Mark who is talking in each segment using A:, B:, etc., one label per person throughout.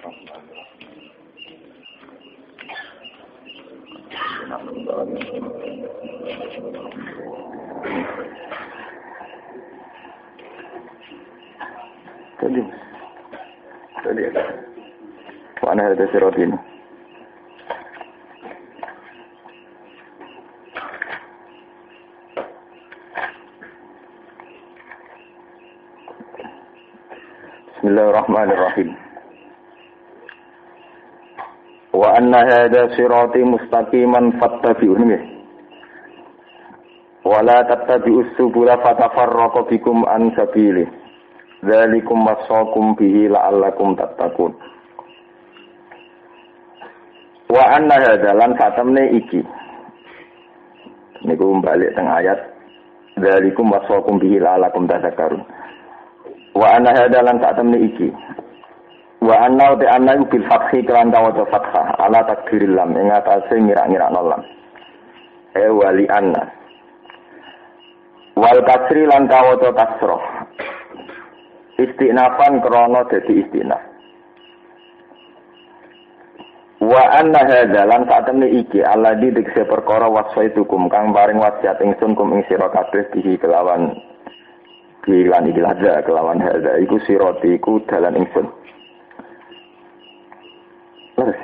A: Tadi mana ada sirotin? Bismillahirrahmanirrahim. Wa anna hadha sirati mustaqiman fattabi'uhu. Wa la tattabi'us subula fatafarraqu bikum an sabilihi. Dzalikum wasaqum bihi la'allakum tattaqun. Wa anna hadza lan fatamne iki. Niku balik teng ayat dzalikum wasaqum bihi la'allakum tattaqun. Wa anna hadza lan fatamne iki. Wa anna ta anna bil fathi kan tawaca fathah ala takdiril lam ing atase ngira-ngira lam. Wali anna. Wal kasri lan tawaca kasrah. Istinafan krono dadi istinaf. Wa anna hadza lan satemene iki alladzi dikse perkara wasfaitukum kang paring wasiat ingsun kum ing sira kabeh bihi kelawan hadza kelawan hadza iku sirati iku dalan ingsun. Terus.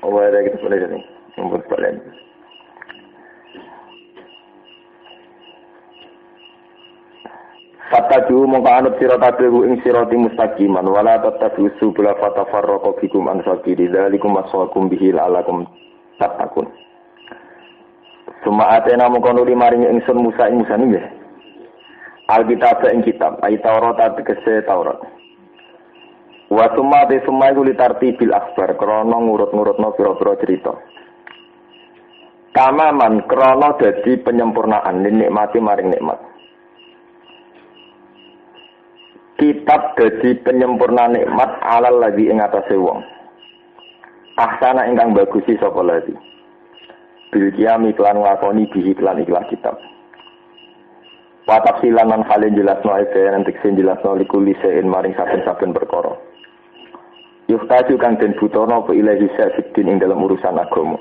A: Ada kita boleh jadi. Nombor sekalian. Fatadu mongko anut sira kabeh ing sirati mustaqiman wala tattabi'us subula fatafarraqu bikum an sabili dzalikum wasaqum bihi la'allakum tattaqun. Sumaatena mongko nuli maring ingsun Musa nggih. Alkitab ing kitab ayat Taurat tegese Taurat. Wa sumate sumai kuli tartibil akhbar krana ngurut-ngurutno pira-pira cerita. Tamaman krana dadi penyempurnaan nikmati maring nikmat. Kitab dadi penyempurna nikmat alal ladzi ing atase wong. Ahsana ingkang bagusi sapa ladzi. Bil qiyami klan lakoni bihi klan ikhlas kitab. Wa tafsilan man halin jelasno ayat entek sing jelasno likuli sein maring saben-saben perkara. Yuhtaju kang den butono apa ilahi sa'idin ing dalam urusan agama.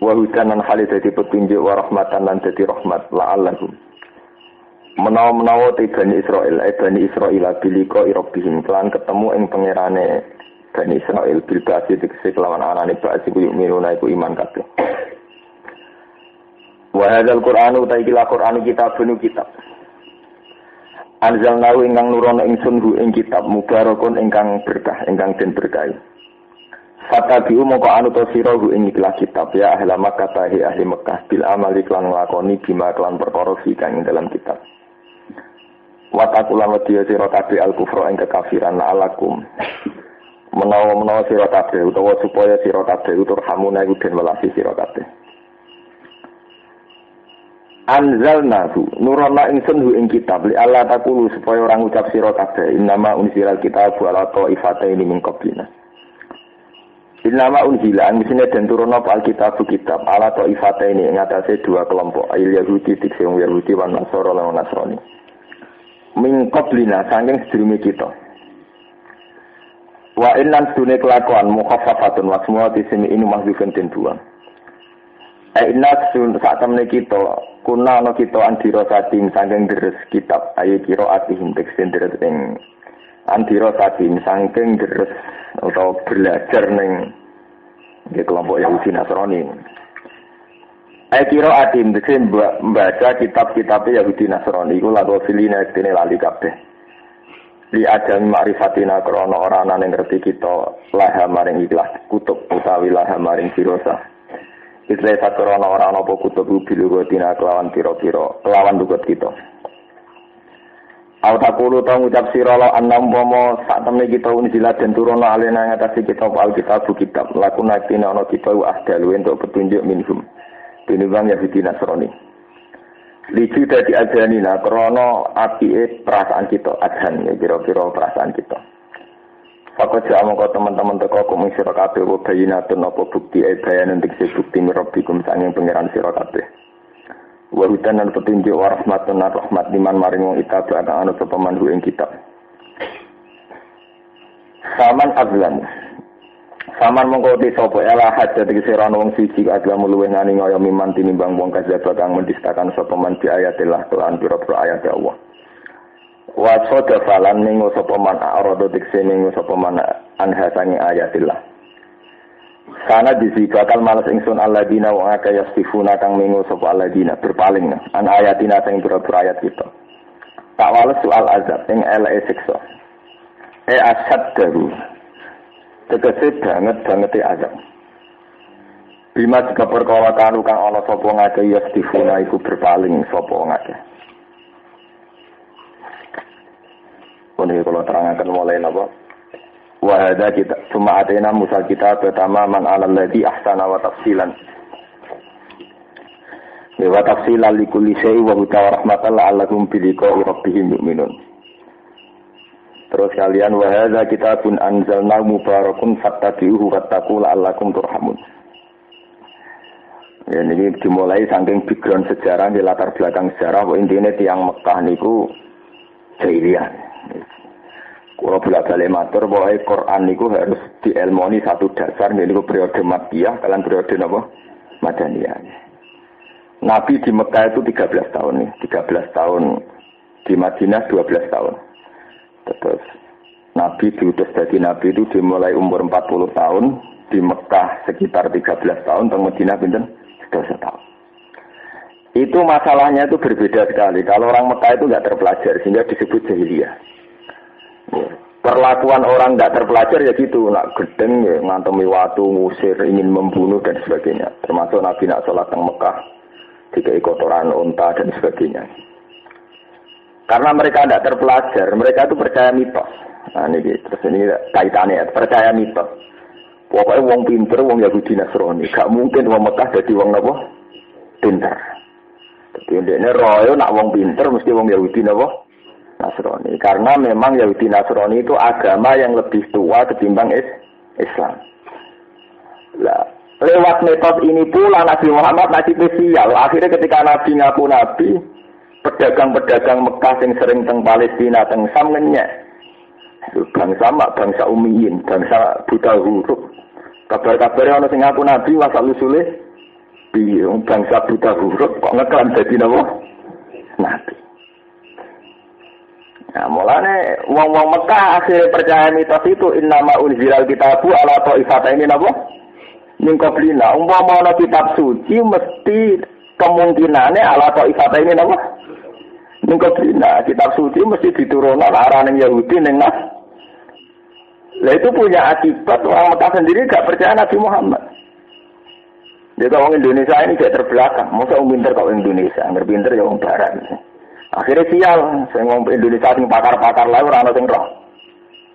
A: Wa hudanan halid dadi petunjuk wa rahmatan lan dadi rahmat la'allahum menawa Bani Israil biliko irobihim kelan ketemu ing pangerane Bani Israil bil ba'si tegese kelawan anane ba'si ku yu'minuna iku iman kabeh. Wa hadzal Qur'anu ta'ala Qur'anu kitabun kitab. Anzalnahu ingkang nurono ingsun hu ing kitab mubarakun ingkang berkah ingkang den berkahi. Fatabi'u moko anut sira hu ing ikhlas kitab ya ahli Makkah ahli Mekah bil amali klan nglakoni bima klan perkara kang dalam kitab. Watakulan wadiya sira kabeh al-kufra ing kekafiran alakum. Menawa sira kabeh utawa supaya sira kabeh turhamuna iku den welasi sira kabeh. Anzalnahu nurana ingsun hu ing kitab li alla taqulu supaya orang ucap sira kabeh innama unzilal kitab ala ta'ifataini min qablina. Innama unzila misine den turuna al-kitab kitab ala ta'ifataini ing atase dua kelompok ayil Yahudi tikse wong Yahudi lan Nasara lan Nasrani. Min qablina saking sedurunge kita. Wa innan dune kelakuan mukhaffafatun wa semua disini ini mahdzufun den buang. Inna sun sak temne kita kuna ana kita andira saking saking deres kitab ayo kira atihim teksen deres ing andira saking saking deres utawa belajar ning kelompok Yahudi Nasrani. Kira adim dese membaca kitab-kitab Yahudi Nasrani iku lagu filina dene lali kabeh. Li adam ma'rifatina krana ora ana ning ngerti kita laha maring ikhlas kutub utawi laha maring firosa. Isra sakrana ora ana apa kutub bilugotina kelawan pira-pira kelawan dugot kita. Autakulo ta ngucap sira la annam pomo sak temne kita unjilat den turuna alena ngatasi kitab alkitab kitab lakuna tina ana kita ahdalu entuk petunjuk minhum. Tinimbang Yahudi Nasrani. Licu dadi ajanina krana apike perasaan kita adhan ya kira-kira perasaan kita. Fakot mongko teman-teman teko kuming sira kabeh bayinatun apa bukti bayanan dikse bukti mirabbikum sanging pangeran sira kabeh. Wa hudanan petunjuk wa rahmatun rahmat liman maring wong itabat anu sapa manhu ing kitab. Saman azlam. Saman mengkoti sapa ela hajat iki seran wong siji azlam luwih ngani kaya miman tinimbang wong kadzdzaba kang mendistakan sapa man di ayatillah Quran pira-pira ayat Allah. Wa sadafalan ning sapa man arada dikse ning sapa man anhasangi ayatillah. Sana disi bakal males ingsun alladzina wa aka yastifuna kang mengo sapa alladzina berpaling an ayatina sing pira-pira ayat kita. Tak wales soal azab ing eleke siksa. Asad daru. Tegese banget azab. Bima jika perkara kanu kang ana sapa ngake yastifuna iku berpaling sapa ngake. Ini kalau terangkan mulai napa? Wa hadza kita cuma atena Musa kita pertama man alal ladzi ahsana wa tafsilan. Wa tafsilan li kulli syai wa rahmatan la'allahum bi liqa'i rabbihim yu'minun. Terus kalian wa hadza kitabun anzalna mubarakun fattabi'uhu wattaqu la'allakum turhamun. Ya ini dimulai saking background sejarah di latar belakang sejarah bahwa intinya tiang Mekah niku jahiliyah. Kalau bolak-balik matur bahwa Quran niku harus diilmoni satu dasar niku periode Makkiyah kalian periode napa Madaniyah. Nabi di Mekah itu 13 tahun nih, 13 tahun di Madinah 12 tahun. Terus Nabi diutus jadi Nabi itu dimulai umur 40 tahun, di Mekah sekitar 13 tahun, di Madinah pinten 12 tahun. Itu masalahnya itu berbeda sekali. Kalau orang Mekah itu nggak terpelajar sehingga disebut jahiliyah. Perlakuan orang nggak terpelajar ya gitu, nak gedeng ya, ngantemi watu, ngusir, ingin membunuh dan sebagainya. Termasuk Nabi nak sholat di Mekah, dikai kotoran unta dan sebagainya. Karena mereka tidak terpelajar, mereka itu percaya mitos. Nah ini terus ini kaitannya, percaya mitos. Pokoknya wong pinter, wong Yahudi Nasrani, gak mungkin wong Mekah jadi wong apa? Pinter. Jadi ini royo nak wong pinter mesti wong Yahudi apa? Nasrani. Karena memang Yahudi Nasrani itu agama yang lebih tua ketimbang Islam. Lah, lewat metode ini pula Nabi Muhammad nasib spesial. Akhirnya ketika Nabi ngaku Nabi, pedagang-pedagang Mekah yang sering teng Palestina, teng Sam ngenyek. Bangsa mak, bangsa umiyin, bangsa buta huruf. Kabar-kabarnya orang yang ngaku Nabi, wasal usulnya, bangsa buta huruf, kok ngeklan jadi apa? Nabi. Nah, mulane wong-wong Mekah akhirnya percaya mitos itu innama unzilal kitabu ala taifataini napa? Ning qablina. Umpama ana kitab suci mesti kemungkinane ala taifataini napa? Ning qablina. Kitab suci mesti diturunkan arane Yahudi ning Nas. Lah itu punya akibat orang Mekah sendiri gak percaya Nabi Muhammad. Jadi orang Indonesia ini gak terbelakang. Masa orang pinter kok Indonesia, nggak pinter ya orang Barat. Akhirnya sial, saya ngomong Indonesia sing pakar-pakar lain orang sing roh.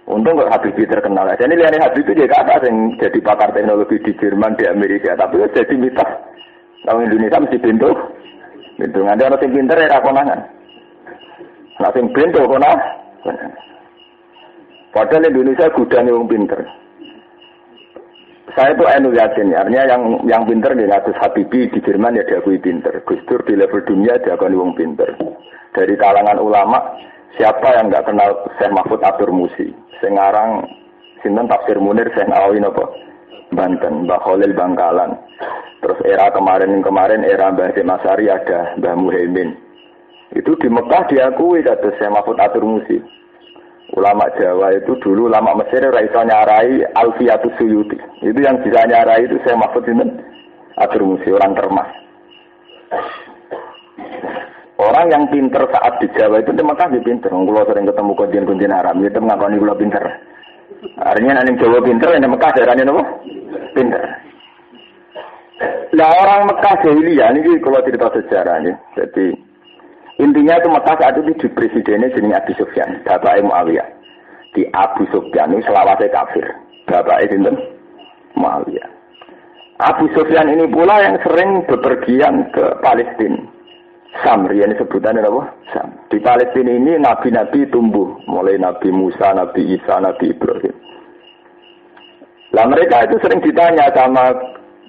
A: Untung kok Habibie terkenal. Jadi liane Habibie dia kata sing jadi pakar teknologi di Jerman, di Amerika, tapi jadi mitos. Orang Indonesia mesti pintu. Pintu ada orang sing pinter ya konangan. Nah sing pintu konang. Padahal Indonesia gudang yang pinter. Saya itu yakin, artinya yang pinter di atas Habibie di Jerman ya diakui pinter. Gus Dur di level dunia diakui wong pinter. Dari kalangan ulama, siapa yang nggak kenal Syekh Mahfud Abdur Musi? Sekarang sinten Tafsir Munir Syekh Nawawi napa? Banten, Mbah Khalil Bangkalan. Terus era kemarin era Mbah Hasyim Asy'ari ada Mbah Muhaimin. Itu di Mekah diakui kata Syekh Mahfud Abdur Musi. Ulama Jawa itu dulu ulama Mesir iso nyarai Alfiyatus Suyuti. Itu yang bisa nyarai itu Syekh Mahfud sinten? Abdur Musi, orang Termas. Orang yang pinter saat di Jawa itu terima kasih pinter. Kalau sering ketemu kunjin Arab, itu mengakoni kalau pinter. Artinya nanti Jawa pinter, yang Mekah daerahnya apa? Pinter. Nah orang Mekah jahiliyah ini kalau cerita sejarahnya. Jadi intinya itu Mekah saat itu di presidennya jenis Abu Sufyan, Bapak Muawiyah. Di Abu Sufyan ini selawasnya kafir. Bapak itu Muawiyah. Abu Sufyan ini pula yang sering bepergian ke Palestina. Samri ini sebutannya apa? Sam. Di Palestina ini nabi-nabi tumbuh, mulai Nabi Musa, Nabi Isa, Nabi Ibrahim. Lah mereka itu sering ditanya sama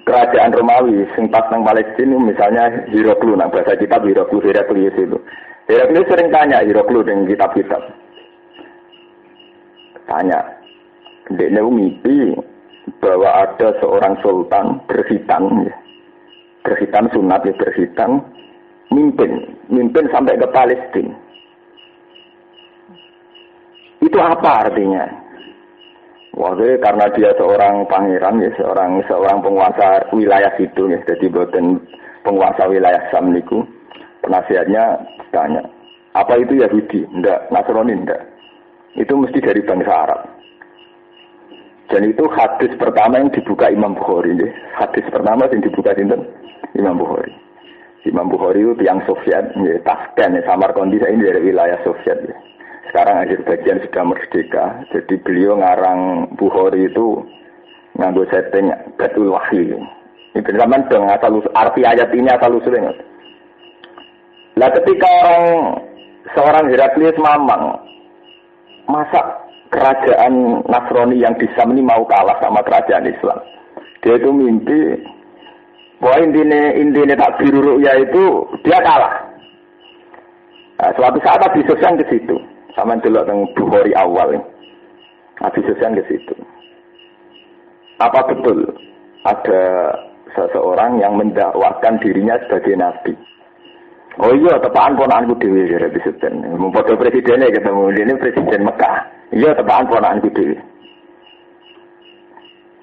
A: kerajaan Romawi, sing pas nang Palestina misalnya Heraklius, nah bahasa kitab Heraklius itu. Heraklius sering tanya Heraklius dengan kitab-kitab. Tanya, Dia mimpi bahwa ada seorang sultan berhitan, ya. Berhitan sunat, ya, berhitan, mimpin sampai ke Palestina. Itu apa artinya? Wah, karena dia seorang pangeran, ya, seorang penguasa wilayah situ, ya, jadi bukan penguasa wilayah Sam niku. Penasihatnya tanya, apa itu Yahudi? Enggak, Nasrani enggak. Itu mesti dari bangsa Arab. Dan itu hadis pertama yang dibuka Imam Bukhari. Ya. Hadis pertama yang dibuka Imam Bukhari. Imam Bukhari itu tiang Soviet, ya, Tashkent, ya, Samarkand ini dari wilayah Soviet. Ya. Sekarang Azerbaijan sudah merdeka, jadi beliau ngarang Bukhari itu nganggo setting Batul Wahyi. Ini benar-benar dong arti ayat ini asal usulnya. Lah ketika seorang Heraklius mamang, masa kerajaan Nasrani yang di Sam ini mau kalah sama kerajaan Islam. Dia itu mimpi bahwa intinya takbir ru'ya itu dia kalah. Nah, suatu saat Abi Sufyan ke situ, sama delok teng Bukhari awal. Abi Sufyan ke situ. Apa betul ada seseorang yang mendakwakan dirinya sebagai nabi? Oh iya, tepaan ponakanku dhewe ya Abi Sufyan. Padha presidennya ketemu, ini presiden Mekah. Iya, tepaan ponakanku dhewe.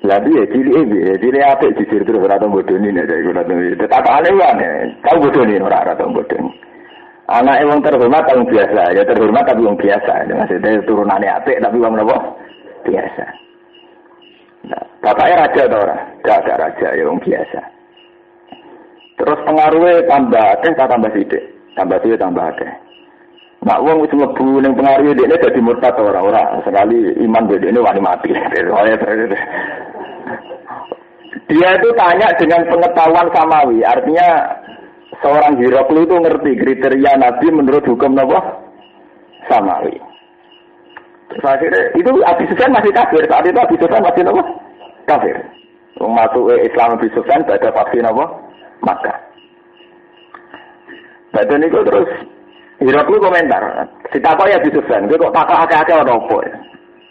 A: Lah piye cilik apik jujur terus ora tau bodoni nek iku ora tau. Tetakane wae, tau bodoni ora tau bodoni. Anake wong terhormat wong biasa, ya terhormat tapi wong biasa. Maksudnya turunane apik tapi wong napa? Biasa. Nah, bapaknya raja atau ora? Gak raja, ya wong biasa. Terus pengaruhnya tambah akeh tambah sithik. Tambah sithik tambah akeh. Nak wong wis mlebu ning pengaruhe dekne dadi murtad ora sekali iman dekne wani mati. Dia itu tanya dengan pengetahuan samawi, artinya seorang Heraklius itu ngerti kriteria nabi menurut hukum napa? Samawi. Terus akhirnya itu Abi Sufyan masih kafir, saat itu Abi Sufyan masih napa? Kafir. Wong masuk Islam Abi Sufyan pada vaksin napa? Maka. Badan itu terus Heraklius komentar, "Sitakok ya Abi Sufyan, kowe kok takok akeh-akeh ora apa?"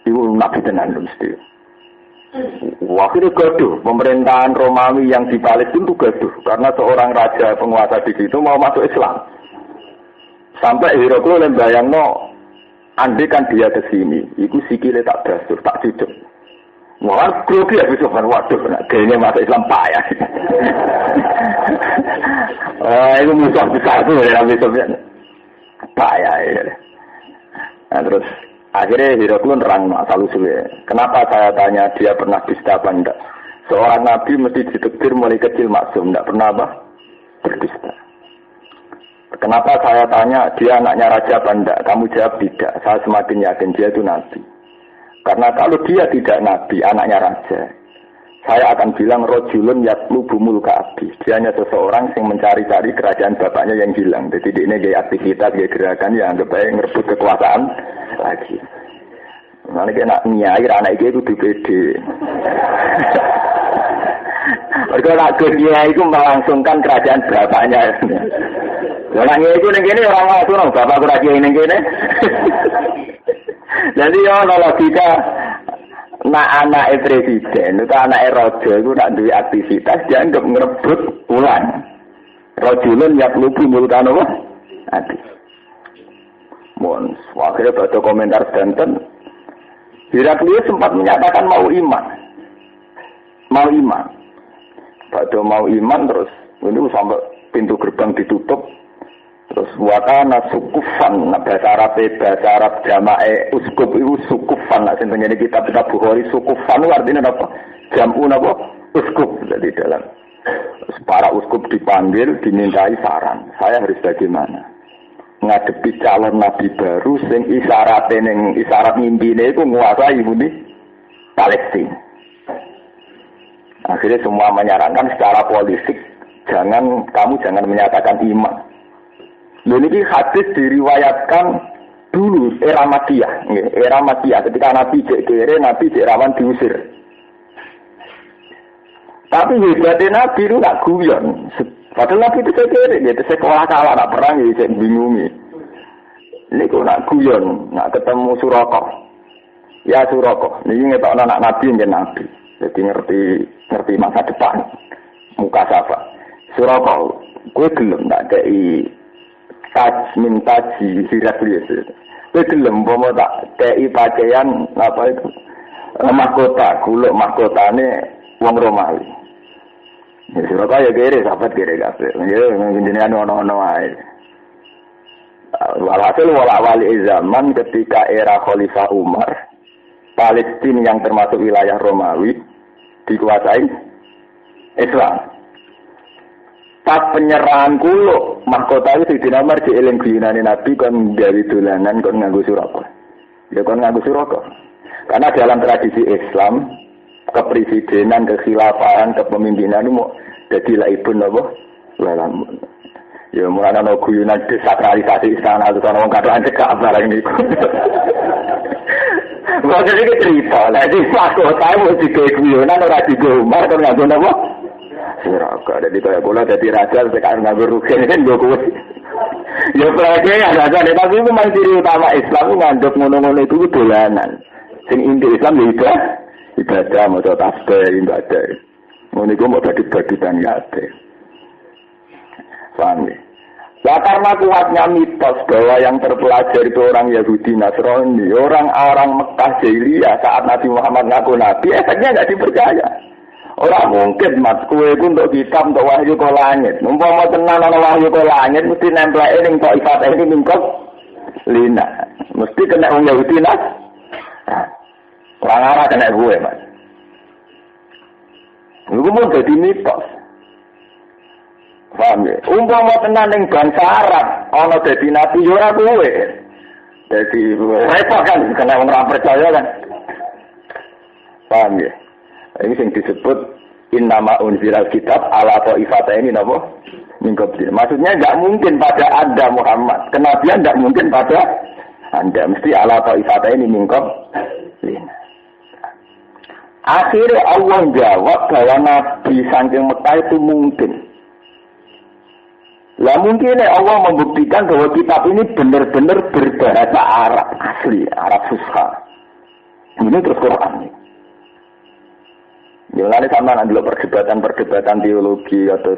A: Iku nabi tenan mesti. Waktu itu gaduh, pemerintahan Romawi yang di Palestina itu gaduh karena seorang raja penguasa di situ mau masuk Islam. Sampai Heraklius lembayangno, andai kan dia ke sini, itu sikile tak dasur, tak cucuk. Wah, grogi ya bisa kan, waduh, kayaknya masuk Islam payah. Itu musuh besar tuh ya Nabi Sufyan. Payah ya. Nah terus akhirnya Heraklius nerang asal usulnya. Kenapa saya tanya dia pernah dusta apa enggak? Seorang nabi mesti ditakdir mulai kecil maksum, enggak pernah apa? Berdusta. Kenapa saya tanya dia anaknya raja apa enggak? Kamu jawab tidak. Saya semakin yakin dia itu nabi. Karena kalau dia tidak nabi, anaknya raja, saya akan bilang rojulun yatlubu mulka abi. Dia hanya seseorang yang mencari-cari kerajaan bapaknya yang hilang. Jadi ini gaya aktivitas, gaya gerakan yang anggap baik ngerebut kekuasaan lagi. Nanti kena nyair anak itu di PD. Mereka nak kerja itu melangsungkan kerajaan bapaknya. Orangnya itu negini orang langsung bapak kerajaan negini. Jadi ya logika nak anak presiden itu anak raja itu nak duwe aktivitas dianggap ngerebut ulang. Rajulun yatlubu mulkan apa? Adi. Mon, akhirnya baca komentar Banten. Heraklius sempat menyatakan mau iman. Baca mau iman terus itu sampai pintu gerbang ditutup. Terus wakana sukufan, bahasa Arab jamae uskup itu sukufan. Nah, sebenarnya di kitab-kitab Bukhari sukufan itu artinya apa? Jamu apa? Uskup. Jadi dalam para uskup dipanggil, dimintai saran. Saya harus bagaimana? Ngadepi calon nabi baru, sing isyarat mimpine itu menguasai budi Palestina. Akhirnya semua menyarankan secara politik, kamu jangan menyatakan iman. Ini hadis diriwayatkan dulu era Makkiyah ketika Nabi cek kere, Nabi cek rawan diusir. Tapi hebatnya Nabi itu tak guyon. Padahal Nabi itu cek kere, dia sekolah kalah tak perang, dia cek bingungi. Ini kok nak guyon, nak ketemu Surakoh. Ya Suraka, niki ngetokno anak nabi ngen nabi. Jadi ngerti masa depan. Muka sapa. Suraka, kowe gelem tak kei minta sirat biasa. Kowe gelem umpama tak kei pakaian apa itu? Mahkota, kuluk mahkotane wong Romawi. Ya Suraka ya kere sahabat kere kabeh. Ya jenenge ono-ono wae. Walhasil wali zaman ketika era Khalifah Umar, Palestina yang termasuk wilayah Romawi dikuasai Islam. Pas penyerahan kulo mahkota itu Sayyidina Umar dieling guyonane Nabi kon gawe dolanan kon nganggo Suraka. Ya kon nganggo Suraka. Karena dalam tradisi Islam, kepresidenan, kekhilafahan, kepemimpinan itu dadi laibun apa? Lalam. Ya mulane ana guyonan desakralisasi istana terus ana wong kadang cekak barang niku. Wong iki cerita, lha iki mahkota mesti diguyonan ora digo Umar kon nganggo napa? Suraka. Jadi kaya kula dadi raja sekarang nganggo rugen kan yo kowe. Ya prake ada tapi itu memang ciri utama Islam ngandhut ngono-ngono itu dolanan. Sing inti Islam ya ibadah maca tasbih ibadah. Ngono iku mau dadi-dadian kabeh. Paham ya? Ya karena kuatnya mitos bahwa yang terpelajar itu orang Yahudi Nasrani, orang Mekah Jahiliyah saat Nabi Muhammad ngaku Nabi, efeknya nggak dipercaya. Orang mungkin mas kue itu untuk kitab untuk wahyu ke langit. Umpama tenan ana wahyu ke langit mesti nempleke ning kok ifat ini mingkop lina. Mesti kena wong Yahudi nas. Orang arah kena gue mas. Lu mau jadi mitos. Paham ya? Umpama tenan ning bangsa Arab ana dadi nabi yo ora kowe. Dadi repot kan kena wong ora percaya kan. Paham ya? Ini yang disebut innama unzilal kitab ala ta'ifata ini napa? Mingkobdir. Maksudnya enggak mungkin pada Anda Muhammad. Kenabian enggak mungkin pada Anda. Mesti ala ta'ifata ini mingkobdir. Akhirnya Allah jawab bahwa Nabi saking Mekah itu mungkin. Lah mungkin Allah membuktikan bahwa kitab ini benar-benar berbahasa Arab asli, Arab Fusha. Ini terus Quran. Ya lalu sama nanti perdebatan teologi atau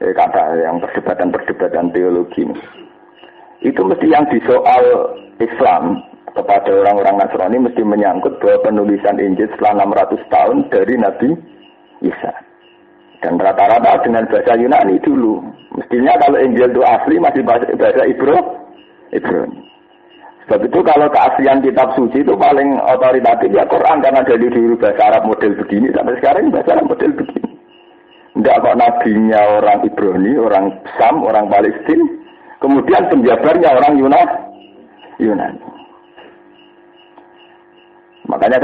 A: kata yang perdebatan teologi. Itu mesti yang disoal Islam kepada orang-orang Nasrani mesti menyangkut bahwa penulisan Injil setelah 600 tahun dari Nabi Isa. Dan rata-rata dengan bahasa Yunani dulu. Mestinya kalau Injil itu asli masih bahasa Ibrani. Sebab itu kalau keaslian kitab suci itu paling otoritatif ya Quran. Karena dari dulu bahasa Arab model begini. Sampai sekarang bahasa Arab model begini. Tidak kok nabinya orang Ibrani, orang Sam, orang Palestina. Kemudian penjabarnya orang Yunani. Makanya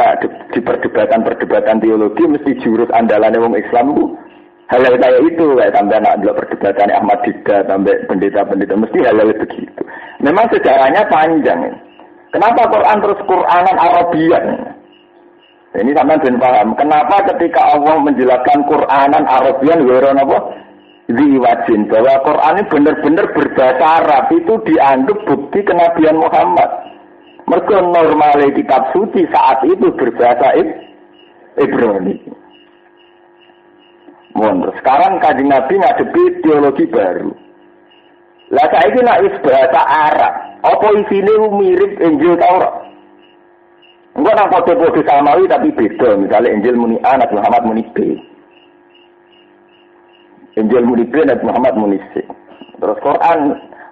A: di perdebatan teologi mesti jurus andalannya wong Islam itu hal-hal kayak itu, kayak sampai anak dulu perdebatan Ahmad Dida, sampai pendeta-pendeta, mesti hal-hal begitu. Memang sejarahnya panjang. Kenapa Quran terus Quranan Arabian? Ini sampai ben paham. Kenapa ketika Allah menjelaskan Quranan Arabian, weron apa? Ziwajin, bahwa Quran ini benar-benar berbahasa Arab, itu dianggap bukti kenabian Muhammad. Mereka normalnya kitab suci saat itu berbahasa Ibrani. Sekarang Kanjeng Nabi ngadepi teologi baru. Lah saiki nek wis bahasa Arab, apa isine mirip Injil Taurat? Enggak nang padha-padha samawi tapi beda. Misalnya Injil muni A, Nabi Muhammad muni B. Injil muni B, Nabi Muhammad muni C. Terus Quran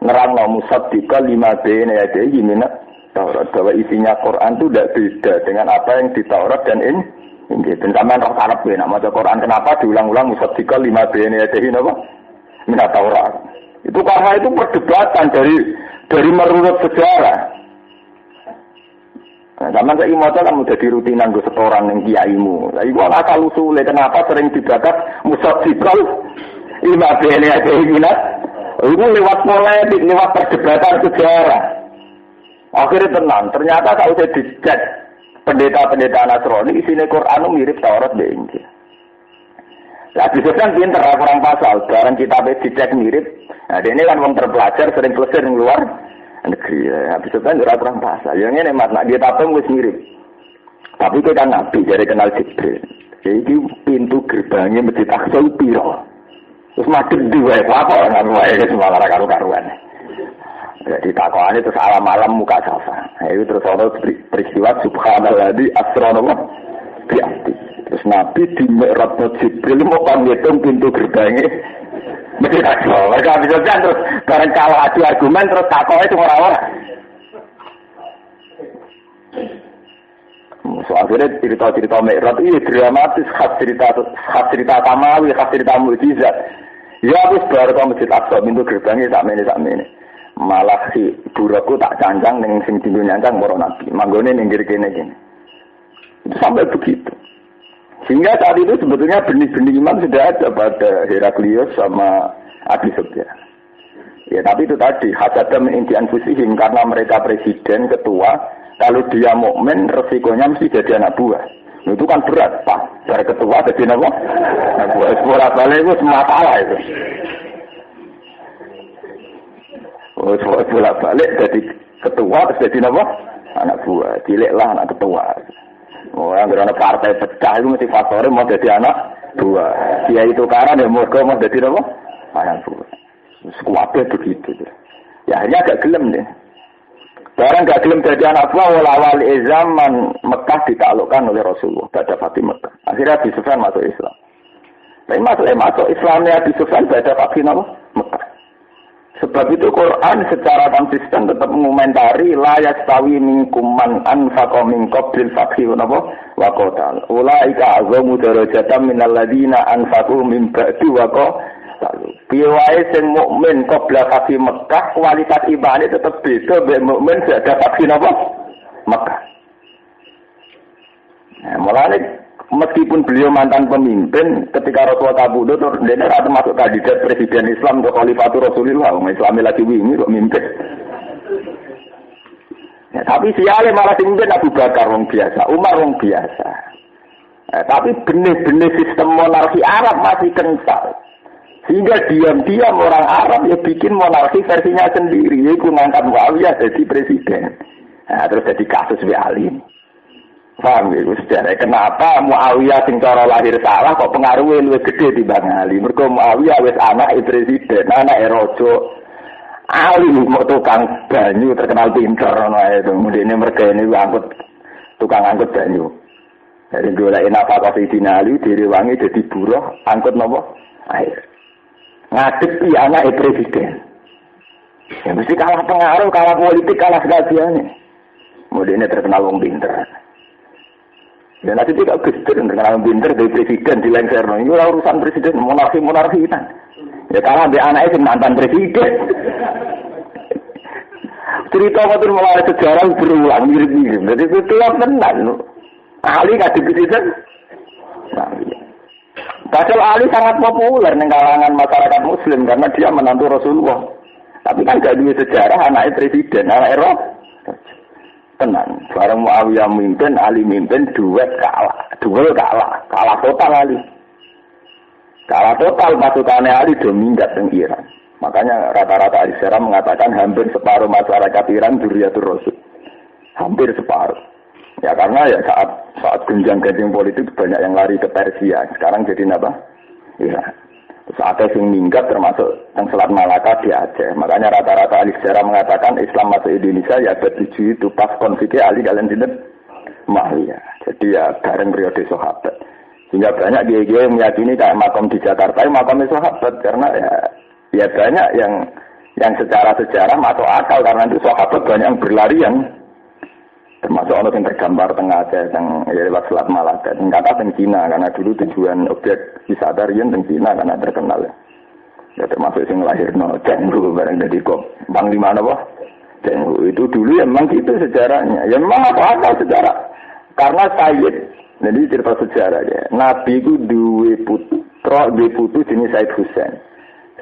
A: nerangno musaddiqal lima bayna yadayhi min Taurat, bahwa isinya Quran itu tidak beda dengan apa yang di Taurat dan Injil. Dan sampean roh Arab ya, nama Quran kenapa diulang-ulang musaddiqal lima bayna yadayhi napa? Min Taurat. Itu karena itu perdebatan dari merunut sejarah. Nah, sampean saiki maca kan jadi rutinan go setoran ning kiaimu. Lah iku asal usule kenapa sering dibakar musaddiqal lima bayna yadayhi min. Itu lewat polemik, lewat perdebatan sejarah. Akhirnya tenang, ternyata kalau saya dicek pendeta-pendeta Nasrani, isinya Quran mirip Taurat dan Injil. Nah, bisa kan pinter, kurang pasal. Barang kita dicek mirip. Nah, ini kan orang terpelajar, sering selesai di luar negeri. Habis Sufyan ora kurang pasal. Yang ngene Mas, nak dia tapem wis mirip. Tapi kita nabi dari kenal Jibril. Jadi pintu gerbangnya Masjid Aqsa piro. Terus madhep diwae apa kan wae semalara karo-karuan. Jadi takokane terus alam-alam muka safa. Itu terus ana peristiwa subhanalladzi asrono biati. Terus Nabi di Mi'raj Jibril mau ngitung pintu gerbangnya Masjid Aqsa. Mereka bisa terus bareng kalah adu argumen terus takoke sing ora-ora. So akhirnya cerita-cerita Mi'raj itu dramatis, khas cerita samawi, khas cerita mukjizat. Ya wis bar ke Masjid Aqsa pintu gerbangnya sakmene. Malah si buraku tak cancang ning sing tinggal nyancang para nabi. Manggone ning kene. Itu sampai begitu. Sehingga saat itu sebetulnya benih-benih iman sudah ada pada Heraklius sama Abi Sufyan. Ya tapi itu tadi hasada min indi anfusihim karena mereka presiden, ketua, kalau dia mukmin resikonya mesti jadi anak buah. Itu kan berat, Pak. Dari ketua jadi apa? Anak buah. Bola-balik itu masalah itu. Bolak-balik jadi ketua terus jadi apa? Anak buah. Ciliklah anak ketua. Yang berada partai pecah itu mesti faktornya mau jadi anak buah. Dia itu karena dia mau jadi apa? Anak buah. Sekuatnya begitu. Ya akhirnya agak gelem deh. Barang gak gelem jadi anak buah awal zaman Mekah ditaklukkan oleh Rasulullah pada Fatih Mekah. Akhirnya Abi Sufyan masuk Islam. Tapi masuk Islamnya Abi Sufyan pada Fatih Mekah. Sebab itu Quran secara konsisten tetap mengomentari la yastawi minkum man anfaqa min qablil fathi wa qatal. Ulaika azamu darajatan minal ladina anfaqu min ba'di wa qatal. Piye sing mukmin qabla fathi Mekah kualitas imane tetap beda mbek mukmin sak fathi Mekah. Nah, mulane meskipun beliau mantan pemimpin, ketika Rasulullah kabudut, dia tidak termasuk kandidat presiden Islam ke Khalifatul Rasulullah. Islamnya lagi wingi kok mimpin. Ya, tapi siale malah mimpin Abu Bakar wong biasa, Umar wong biasa. Tapi benih-benih sistem monarki Arab masih kental. Sehingga diam-diam orang Arab ya bikin monarki versinya sendiri. Yaitu ngangkat Muawiyah jadi presiden. Nah, terus jadi kasus Ali. Paham ya, sejarah kenapa Muawiyah sing cara lahir salah kok pengaruhnya lebih gede dibanding Ali. Mergo Muawiyah wis anak presiden, anak raja. Ali mau tukang banyu terkenal pinter ngono ae to. Mudine mergane angkut tukang angkut banyu. Dari golek nafkah Sayyidina Ali direwangi dadi buruh angkut napa? Air. Ngadepi anak presiden. Ya mesti kalah pengaruh, kalah politik, kalah segala-galanya. Mudine terkenal wong pinter. Dan nanti tidak gestur dengan pinter dari presiden di lengser. Ini urusan presiden monarki kan. Ya karena dia anaknya mantan presiden. Cerita itu mulai sejarah berulang mirip-mirip. Jadi itu yang benar. Ali kasih presiden. Padahal Ali sangat populer di kalangan masyarakat Muslim karena dia menantu Rasulullah. Tapi kan gak ada sejarah anaknya presiden, anak Eropa. Tenang, bareng Muawiyah mimpin, Ali mimpin, duel kalah total Ali. Kalah total pasukannya Ali dominggat di Iran. Makanya rata-rata ahli sejarah mengatakan hampir separuh masyarakat Iran dzurriyyatur Rasul. Hampir separuh. Ya karena ya saat genjang-genjing politik banyak yang lari ke Persia. Sekarang jadi apa? Iran. Terus ada yang minggat termasuk yang Selat Malaka di Aceh. Makanya rata-rata ahli sejarah mengatakan Islam masuk Indonesia ya abad 7 itu pas konfliknya Ali kalian tidak Muawiyah. Jadi ya bareng periode sahabat. Sehingga banyak dia yang meyakini kayak makam di Jakarta makamnya sahabat karena ya banyak yang secara sejarah masuk akal karena itu sahabat banyak yang berlarian. Termasuk orang yang tergambar tengah Aceh yang lewat Selat Malaka. Yang kata teng Cina karena dulu tujuan objek wisata riyen teng Cina karena terkenal ya. Ya termasuk yang lahirno Cenghu bareng dari kok Panglima apa? Cenghu itu dulu ya memang gitu sejarahnya. Ya memang apa sejarah. Karena Sayyid, jadi cerita sejarah ya. Nabi itu duwe putu jenis Sayyid Husain.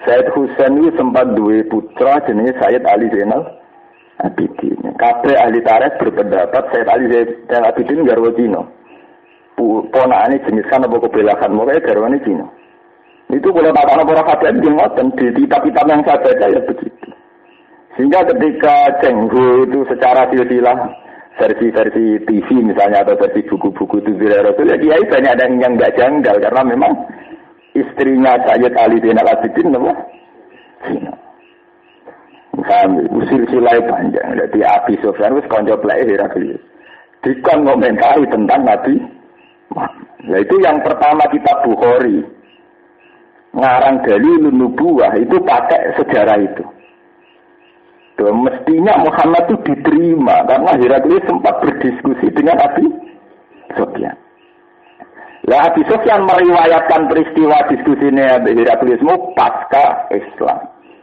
A: Sayyid Husain itu sempat duwe putra jenis Sayyid Ali Zainal Abidin. Kabeh ahli tarikh berpendapat Sayyid Ali Zainal Abidin garwa Cina. Ponakane jenis kan apa kebelakan moga garwane Cina. Itu boleh katakan para fakir di ngoten di kitab-kitab yang saya baca ya begitu. Sehingga ketika Cengho itu secara silsilah versi-versi TV misalnya atau versi buku-buku itu Rasul, ya Kiai banyak yang nggak janggal karena memang istrinya Sayyid Ali bin Al-Abidin apa? Zina. Kami silsilah panjang. Jadi Abi Sufyan wis kanca plek Heraklius. Dikon ngomentari tentang Nabi. Nah itu yang pertama kitab Bukhari. Ngarang Dalilun Nubuwah itu pakai sejarah itu. Tuh, mestinya Muhammad itu diterima karena Heraklius sempat berdiskusi dengan Abi Sufyan. Lah Abi Sufyan meriwayatkan peristiwa diskusinya Heraklius pasca Islam.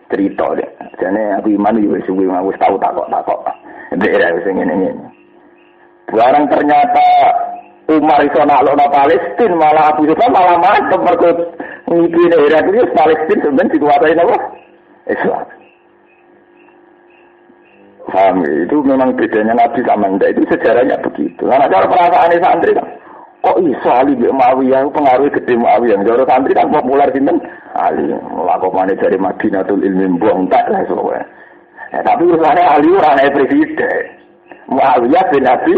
A: Cerita deh. Jane Abu Iman yo wis tahu takok. Daerah wis ngene-ngene. Barang ternyata Umar iso naklokno Palestina malah Abu Sufyan malah mantep mergo ngipine Heraklius Palestina sebenarnya dikuasai napa? Islam. Paham, itu memang bedanya Nabi sama Anda itu sejarahnya begitu. Karena cara perasaan santri kan, kok iso Ali bin Muawiyah pengaruh gede Muawiyah. Cara santri kan populer sinten Ali, melakukan dari Madinatul Ilmi buang tak lah soalnya. Tapi urusannya Ali orang presiden, Muawiyah bin Abi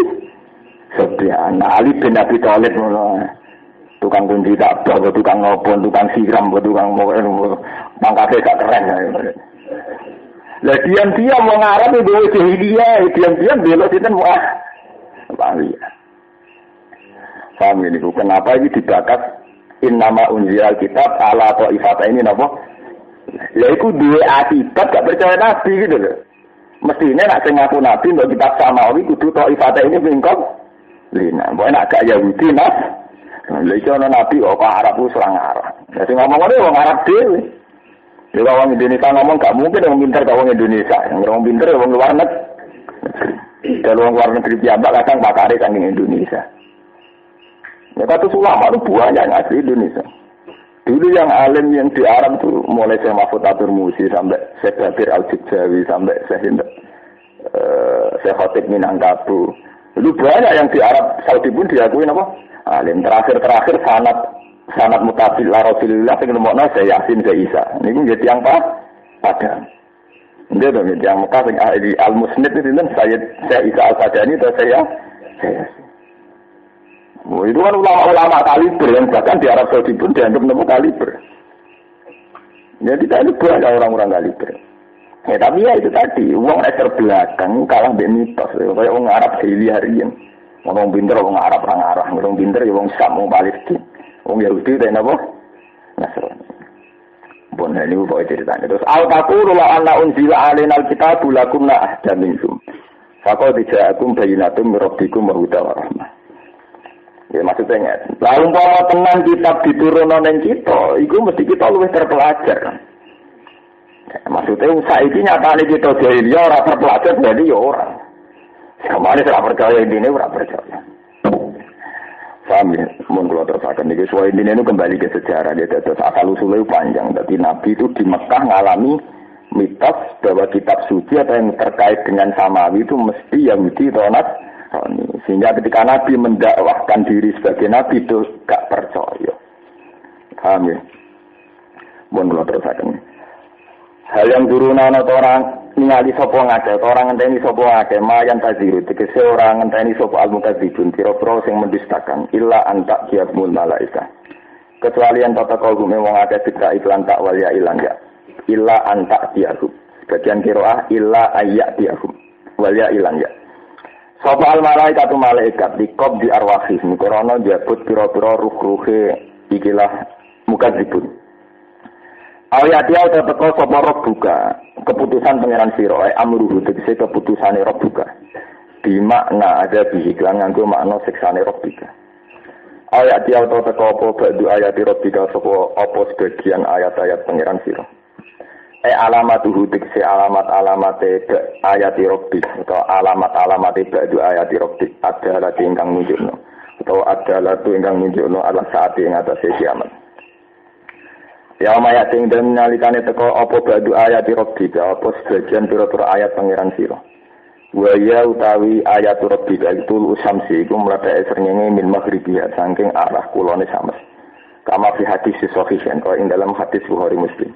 A: Sufyan, Ali bin Abi Thalib tukang kunci tak bawa, tukang ngopon, tukang siram, tukang mau pangkatnya gak keren. Lah diam-diam mau ngarep itu jahiliyah, diam-diam belok sinten Muawiyah. Paham ini kenapa ini dibakas innama unzilal kitab ala ta'ifata ini napa? Lah iku duwe akibat gak percaya nabi gitu lho. Mestine nek sing ngaku nabi mbok kitab samawi kudu ta'ifata ini bingkong. Lina, mbok nek gak Yahudi nah. Lha iso ana nabi kok Arab ku serang Arab. Lah sing ngomong ngene wong Arab dhewe. Jadi orang Indonesia ngomong gak mungkin orang pintar ke orang Indonesia. Yang orang pintar orang luar negeri. Kalau orang luar negeri piyambak kadang bakare saking Indonesia. Ya kata ulama itu banyak yang asli Indonesia. Dulu yang alim yang di Arab itu mulai Syekh Mahfud Atur Musi sampai Syekh Bakir Al-Jibjawi sampai Syekh Khotib Minangkabau. Dulu banyak yang di Arab Saudi pun diakui apa? Alim terakhir sanad mutasil la Rasulullah sing nemokno saya Yasin saya Isa. Niku nggih tiyang padang. Nggih to nggih tiyang Mekah sing ahli al-Musnid itu sinten saya Isa Al-Sadani atau saya Yasin. Oh, itu kan ulama-ulama kaliber yang bahkan di Arab Saudi pun dianggap nemu kaliber. Jadi tadi banyak orang-orang kaliber. Ya tapi ya itu tadi uang ekor belakang kalah mbek mitos. Kayak wong Arab jahiliyah riyen. Wong pinter wong Arab orang arah, wong pinter ya wong Syam wong Palestina. Wong Yahudi dan apa? Nasrani. Bon ini kok ceritanya. Terus al-taqulu la anna unzila alaina al-kitabu lakum la ahdaminkum. Faqad ja'akum bayyinatun min rabbikum wa hudan wa rahmah. Ya maksudnya lah umpama tenan kitab diturunno ning kita, iku mesti kita luwih terpelajar. Maksudnya saiki nyatane kita jahiliyah ora terpelajar jadi ya ora. Samane ora percaya intine ora percaya. Paham ya, mohon kalau terusakan ini. Soal ini kembali ke sejarah. Dia terus asal usulnya panjang. Jadi Nabi itu di Mekah ngalami mitos bahwa kitab suci atau yang terkait dengan Samawi itu mesti Yahudi atau Nasrani. Sehingga ketika Nabi mendakwahkan diri sebagai Nabi itu gak percaya. Paham ya? Mohon kalau terusakan. Hal yang turunan atau orang ningali sapa ngake, orang ngenteni sapa ngake, mayan taziru, tegese orang ngenteni sapa al-mukadzibun, pira-pira sing mendustakan, illa anta qiyamul malaika. Kecuali yang tata kaum wong akeh dikra iklan tak wal ya ilang ya. Illa anta qiyahum. Bagian qiraah illa ayya qiyahum. Wal ya ilang ya. Sapa al-malaikatu malaikat dikob di arwahih, krana njabut pira-pira ruh-ruhe ikilah mukadzibun. Ayat dia udah teko sapa roh buka keputusan pangeran sira amruhu tegese keputusane roh buka di makna ada bihiklan nganggo makna siksane roh buka. Ayat dia udah teko apa badu ayat roh buka sapa apa sebagian ayat-ayat pangeran sira. Alamatuhu tegese alamat-alamate ayat roh buka atau alamat-alamate badu ayat roh buka adalah ingkang nunjukno atau adalah ingkang nunjukno ala saat ing atase kiamat. Ya maya sing den nalikane teko apa badu ayat rabbika apa sebagian pira-pira ayat pangeran sira. Wa ya utawi ayat rabbika itu usamsi iku mletheke srengenge min maghribiha saking arah kulone sames. Kama fi hadis sahih kok ing dalam hadis Bukhari Muslim.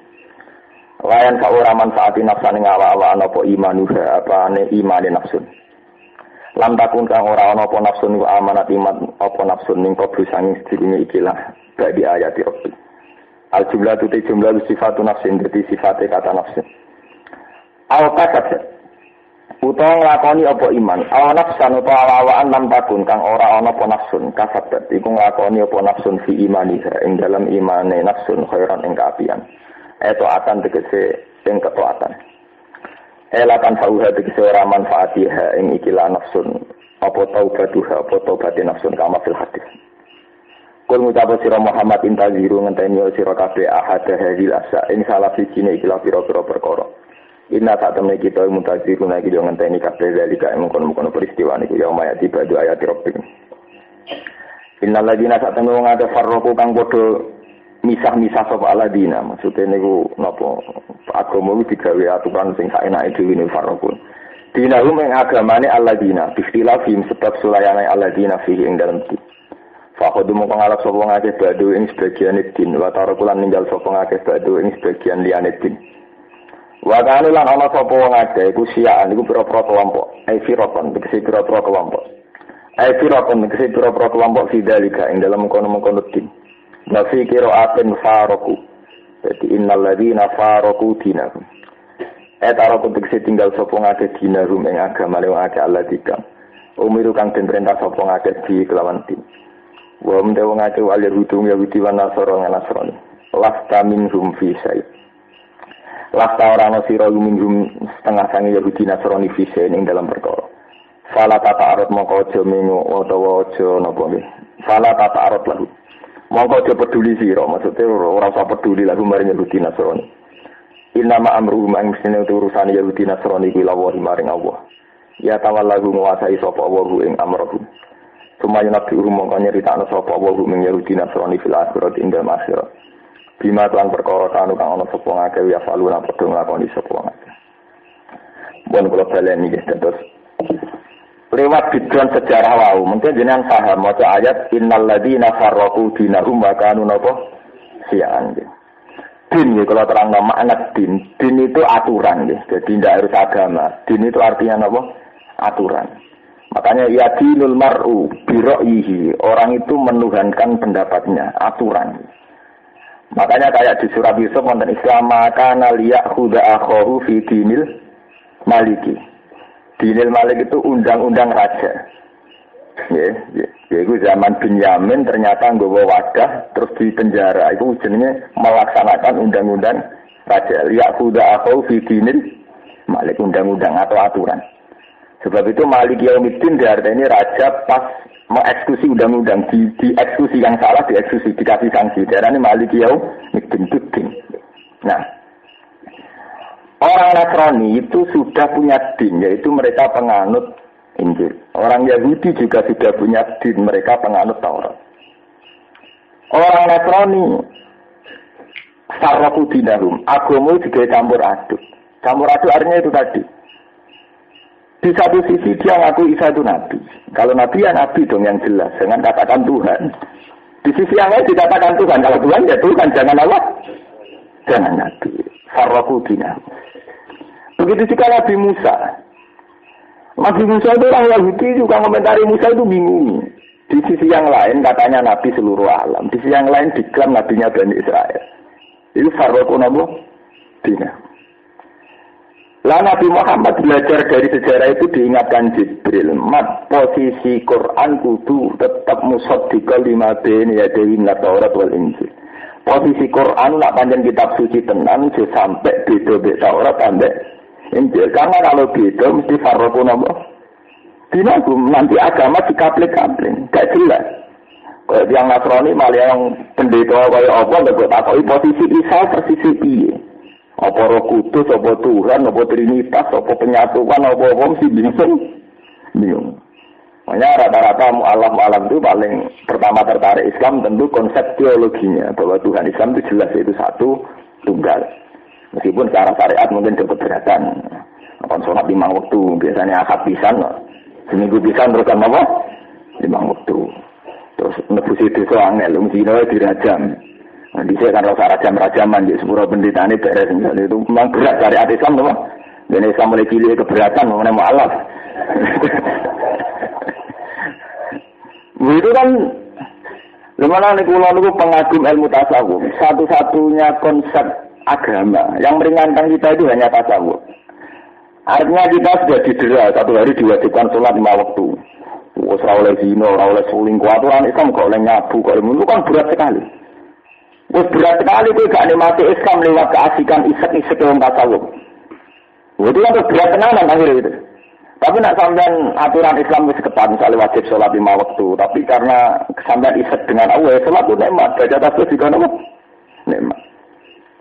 A: Layan saura manfaati nafsane ngawa-awa apa imanuha apane imane nafsun. Lam takun kang ora ana apa nafsun ku amanat iman apa nafsun ning kubru sanging sedurunge ikilah bagi ayat Rabbi. Al jumlah tu jumlah sifatu nafsin dadi sifate kata nafsin. Al kasat utawa nglakoni apa iman, aw nafsan utawa awaan lam takun kang ora ana apa nafsun kasat iku nglakoni apa nafsun fi imaniha ing dalam imane nafsun khairan ing kaapian. Eto akan tegese ing ketaatan. Elatan sauha tegese ora manfaatiha ing ikilah nafsun apa taubatuha apa taubate nafsun kama fil hadis. Kul ngucap sira Muhammad intaziru ngenteni sira kabeh ahad hadil asa ing salah sijine ikilah pira-pira perkara. Inna tak temne kita muntaziru lagi yo ngenteni kabeh dalika mengkono-kono peristiwa niku ya mayat tiba do ayat Rabbik. Innal ladina sak temne wong ade farraqu kang padha misah-misah sapa aladina maksudnya niku napa agama iki digawe aturan sing saenake dhewe niku farraqun dinahum ing agamane aladina bistilafim sebab sulayane aladina fi ing dalem iki fa khodumu pangalap sapa ngake badu ing sebagian din wa tarakulan ninggal sapa ngake badu ing sebagian liyane din wa kana lan ana sapa wong akeh iku siaan iku pira-pira kelompok firaqon tegese pira-pira kelompok firaqon tegese pira-pira kelompok fidalika ing dalem kono-kono din nafi qira'atin faraku. Jadi innal ladzina faraku dinahum. Taraku tegese tinggal sapa ngake dinahum ing agama lewa ake Allah dikam. Umiru kang den perintah sapa ngake di kelawan din. Wa mende wong ake wali hudung Yahudi wa Nasrani Nasrani. Lasta minhum fi syai. Lasta ora ana sira minhum setengah sange Yahudi Nasrani fi syai ing dalam perkara. Fala tata'arud mongko aja mengo utawa aja napa nggih. Fala tata'arud lahu. Mongko aja peduli sira, maksudnya ora usah peduli lagu maring Yahudi Nasrani. Inna ma amruhum ang sine urusan Yahudi Nasrani kuwi lawa maring Allah. Ya tawallahu nguasai sapa Allah ing amruhum. Sumaya nabi mongko nyeritakno sapa Allah ing Yahudi Nasrani fil akhirat ing dalem akhirat. Bima lan perkara kang ana sapa ngake ya falu lan padha nglakoni sapa ngake. Bon kula baleni iki terus lewat biduan sejarah wau mungkin jenengan paham maca ayat innal ladzina farraqu dinahum wa kanu napa sian din ya kalau terang makna din itu aturan ya jadi tidak harus agama din itu artinya apa aturan makanya ya dinul mar'u bi ra'yihi orang itu menuhankan pendapatnya aturan makanya kayak di surat Yusuf wonten Islam kana liyakhudha akhahu fi dinil maliki. Dinil Malik itu undang-undang raja. Ya, itu zaman Binyamin ternyata nggawa wadah terus di penjara. Itu jenenge melaksanakan undang-undang raja. Ya'khudha akhahu fi dinil Malik undang-undang atau aturan. Sebab itu Malik Yaumiddin diartinya raja pas mengeksekusi undang-undang dieksekusi yang salah dieksekusi dikasih sanksi. Diartinya Malik Yaumiddin itu din. Nah, orang Nasrani itu sudah punya din, yaitu mereka penganut Injil. Orang Yahudi juga sudah punya din, mereka penganut Taurat. Orang Nasrani sarrafu dinahum, agama juga campur aduk. Campur aduk artinya itu tadi. Di satu sisi dia ngaku Isa itu Nabi. Kalau Nabi ya Nabi dong yang jelas, jangan katakan Tuhan. Di sisi yang lain dikatakan Tuhan, kalau Tuhan ya Tuhan, jangan Allah, jangan Nabi. Sarrafu dinahum. Begitu juga Nabi Musa. Nabi Musa itu orang Yahudi juga komentari Musa itu bingung. Di sisi yang lain katanya Nabi seluruh alam. Di sisi yang lain diklaim Nabinya Bani Israel. Itu farraqu nabo dina. Lah Nabi Muhammad belajar dari sejarah itu diingatkan Jibril. Mat posisi Quran kudu tetap musaddiqal lima baini yadayhi minat Taurat wal Injil. Posisi Quran nak panjang kitab suci tenan sampai beda-beda Taurat sampai Injil. Karena kalau beda mesti farraqu nabo dina nanti agama dikaplik-kaplik. Gak jelas. Kalau yang Nasrani malah yang pendeta kaya apa nggak takoki posisi Isa persisi piye. Apa Roh Kudus, apa Tuhan, apa Trinitas, apa penyatuan, apa mesti bingung. Makanya rata-rata mu'alaf itu paling pertama tertarik Islam tentu konsep teologinya bahwa Tuhan Islam itu jelas itu satu tunggal. Meskipun secara syariat mungkin keberatan. Apa sholat 5 waktu biasanya akad pisan, seminggu pisan terus apa? 5 waktu. Terus nebusi desa angel, mesti dirajam. Nah, di kan rasa rajam-rajaman di sepuro pendetane beres itu memang berat dari Islam tuh. Dan Islam mulai cilik keberatan mengenai mualaf. Itu kan lemana niku pengagum ilmu tasawuf. Satu-satunya konsep agama yang meringankan kita itu hanya tasawuf. Artinya kita sudah didera, satu hari diwajibkan sholat 5 waktu. Ora oleh zina, ora oleh selingkuh, aturan Islam kok oleh nyabu, kok itu kan berat sekali. Wes berat sekali kowe gak nikmati Islam lewat keasikan isek-isek wong tasawuf. Itu kan berat tenanan akhirnya itu. Tapi nak sampean aturan Islam wis ketat, misalnya wajib sholat 5 waktu, tapi karena sampean isek dengan Allah, sholat itu nikmat, baca tasbih juga nikmat.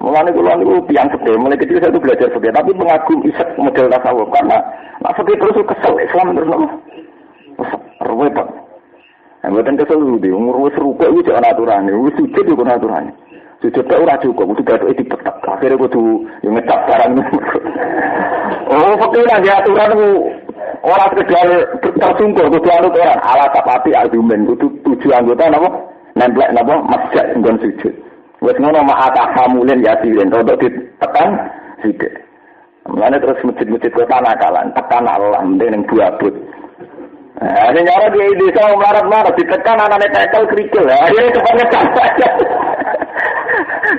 A: Mulane kula niku tiyang fikih, mulai kecil saya itu belajar fikih, tapi pengagum isek model tasawuf karena nak fikih terus kesel Islam terus nopo. Repot. Mboten kesel di umur wis rukuk iki jek ana aturane, wis sujud yo ana aturane. Sujud tak ora cukup, kudu gaduke dipetak. Akhire kudu yo ngecap barang. Oh, fikih nang aturan ku ora sekedar tersungkur kudu anut ora ala kapati argumen kudu 7 anggota napa nemplek napa masjid nggon sujud. Wes ngono ma'ata hamulin yasirin, untuk ditekan sithik. Mulane terus masjid-masjid kota nakalan, tekan Allah mending ning buabut. Nah, ini nyara di desa marat-marat ditekan anane tekel kerikil. Akhirnya cepat ngecat saja.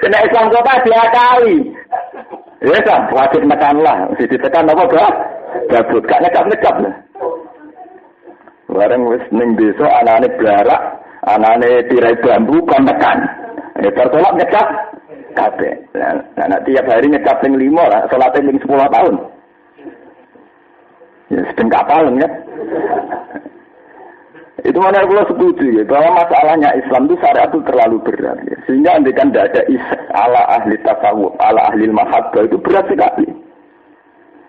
A: Kena Islam kota diakali. Ya kan, wajib nekanlah, mesti ditekan apa gak? Gabut, gak ngecap-ngecap lah. Bareng wis ning desa anane blarak, anane tirai bambu kon tekan. Sholat ngecap kabeh. Nah, tiap hari ngecap ping 5 lah, sholat ping 10 tahun. Ya sedeng kapalan kan. Itu mana kalau setuju ya, bahwa masalahnya Islam itu syariat itu terlalu berat. Ya. Sehingga andikan tidak ada isyak ala ahli tasawuf, ala ahli mahabbah itu berat sekali.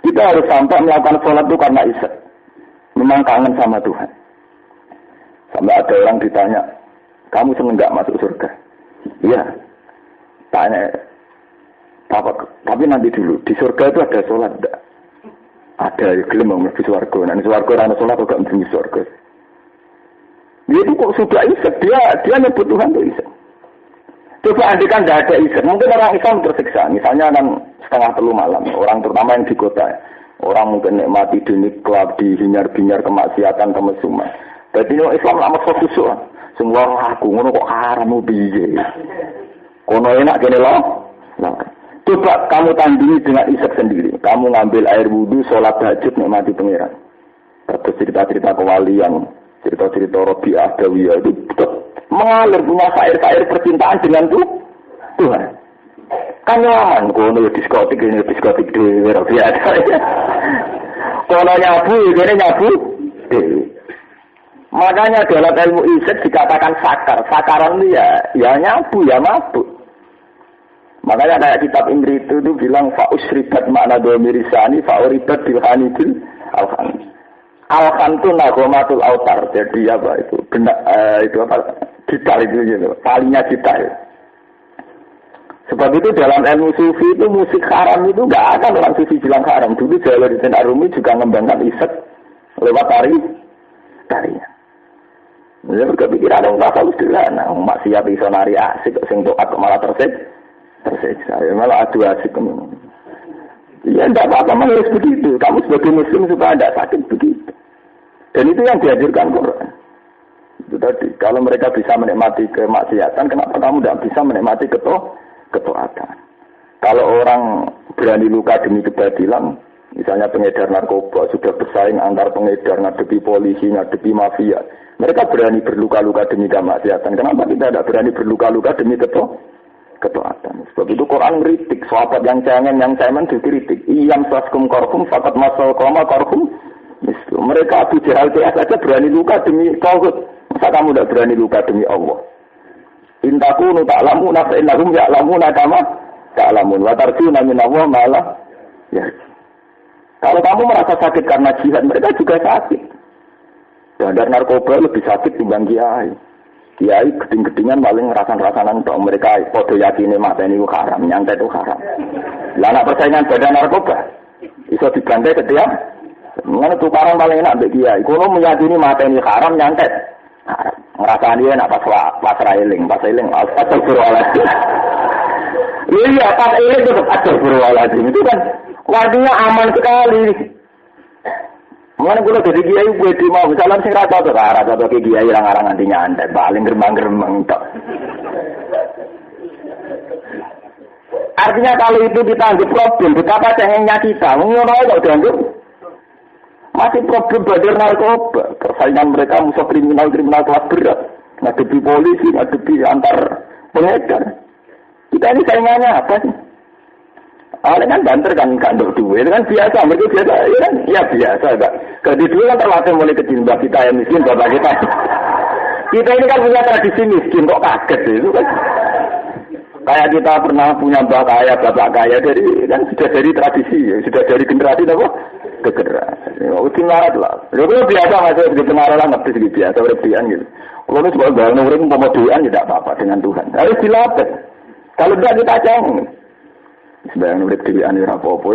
A: Kita harus sampai melakukan sholat itu karena isyak. Memang kangen sama Tuhan. Sampai ada orang ditanya, kamu seneng gak masuk surga? Iya, tanya, tapi nanti dulu di surga itu ada sholat enggak? Ada, gelem mau di surga. Nanti surga ada sholat atau enggak di surga? Dia itu kok sudah isyak, dia nyebut Tuhan itu isyak. Coba andikan tidak ada isyak, mungkin orang Islam tersiksa. Misalnya kan 2:30 malam, orang terutama yang di kota, orang mungkin nikmati di klub, di hinyar-binyar kemaksiatan, kemesuman. Jadi Islam lama fokus semua aku ngono kok haram piye. Kono enak kene lho. Nah, coba kamu tandingi dengan isyak sendiri. Kamu ngambil air wudu, sholat tahajud, nikmati pangeran. Terus cerita-cerita kewalian, cerita-cerita Rabi'ah Dawiyah itu mengalir punya syair-syair percintaan dengan Tuhan. Kan nyaman, kono diskotik ini diskotik dhewe Rabi'ah. Kono nyabu, kene nyabu dhewe. Makanya dalam ilmu isyak dikatakan sakar. Sakaran itu ya nyabu, ya mabuk. Makanya kayak kitab Imri itu bilang fa'usribat makna domirisani fa'uribat bilhanidil alhan. Alhan itu nagomatul autar. Jadi apa itu? Itu apa? Gitar itu gitu. Talinya gitar. Sebab itu dalam ilmu sufi itu musik haram itu nggak akan orang sufi bilang haram. Dulu Jalaluddin Arumi juga mengembangkan isyak lewat tarinya. Ya berkepikiran orang tak tahu sederhana, maksiat iso nari asik, sing doa malah tersiksa, malah adu asik kemudian. Ya tidak apa-apa, harus begitu. Kamu sebagai Muslim supaya tidak sakit begitu. Dan itu yang dianjurkan Quran. Itu tadi, kalau mereka bisa menikmati kemaksiatan, kenapa kamu tidak bisa menikmati ketaatan? Kalau orang berani luka demi keadilan, misalnya pengedar narkoba sudah bersaing antar pengedar, ngadepi polisi, ngadepi mafia. Mereka berani berluka-luka demi kemaksiatan. Kenapa kita tidak berani berluka-luka demi ketaatan? Sebab itu Quran kritik. Sahabat yang jangan, yang cemen dikritik. Iyam saskum korhum, fakat masal koma korhum. Mereka Abu Jahal saja berani luka demi tauhid. Masa kamu tidak berani luka demi Allah? Intakunu ta'lamuna fa innahum ya'lamuna kama ta'lamun. Wa tarjuna min Allah malah ya. Kalau kamu merasa sakit karena jihad, mereka juga sakit. Bandar narkoba lebih sakit dibanding kiai. Kiai geding-gedingan paling rasan-rasanan dong. Mereka podo yakini mateni itu haram, nyantai itu haram. Lah anak persaingan bandar narkoba iso dibantai setiap. Mengenai tukaran paling enak mbek kiai. Kono meyakini mateni haram, nyantai haram. Ngrasani nek pas railing, astagfirullahaladzim. Iya, pas eling itu astagfirullahaladzim. Itu kan artinya aman sekali. Mana kula dadi kiai kuwi di mau salam sing rata ke kiai arang-arang nantinya antek paling geremang-geremeng tok. Artinya kalau itu kita anggap problem, betapa cengengnya kita. Ngono kok dianggap masih problem badar narkoba. Persaingan mereka musuh kriminal kelas berat. Ngadepi polisi, ngadepi antar pengedar. Kita ini saingannya apa sih? Awalnya kan banter kan gak untuk duit, itu kan biasa, mereka biasa, ya kan? Ya biasa, enggak. Kalau di dulu kan terlatih mulai kecil, mbak kita yang miskin, bapak kita. Kita ini kan punya tradisi miskin, kok kaget itu kan? Kayak kita pernah punya mbak kaya, bapak kaya, dari kan sudah dari tradisi, sudah dari generasi apa? Ke generasi. Udah ngarat lah. Kalau biasa masih begitu ngarat lah, ngerti segitu biasa, berlebihan gitu. Kalau ini sebagai bangun urip pemodoan tidak apa-apa dengan Tuhan. Harus dilatih. Kalau tidak kita cengeng. Sebagai urip dhewean ora apa-apa,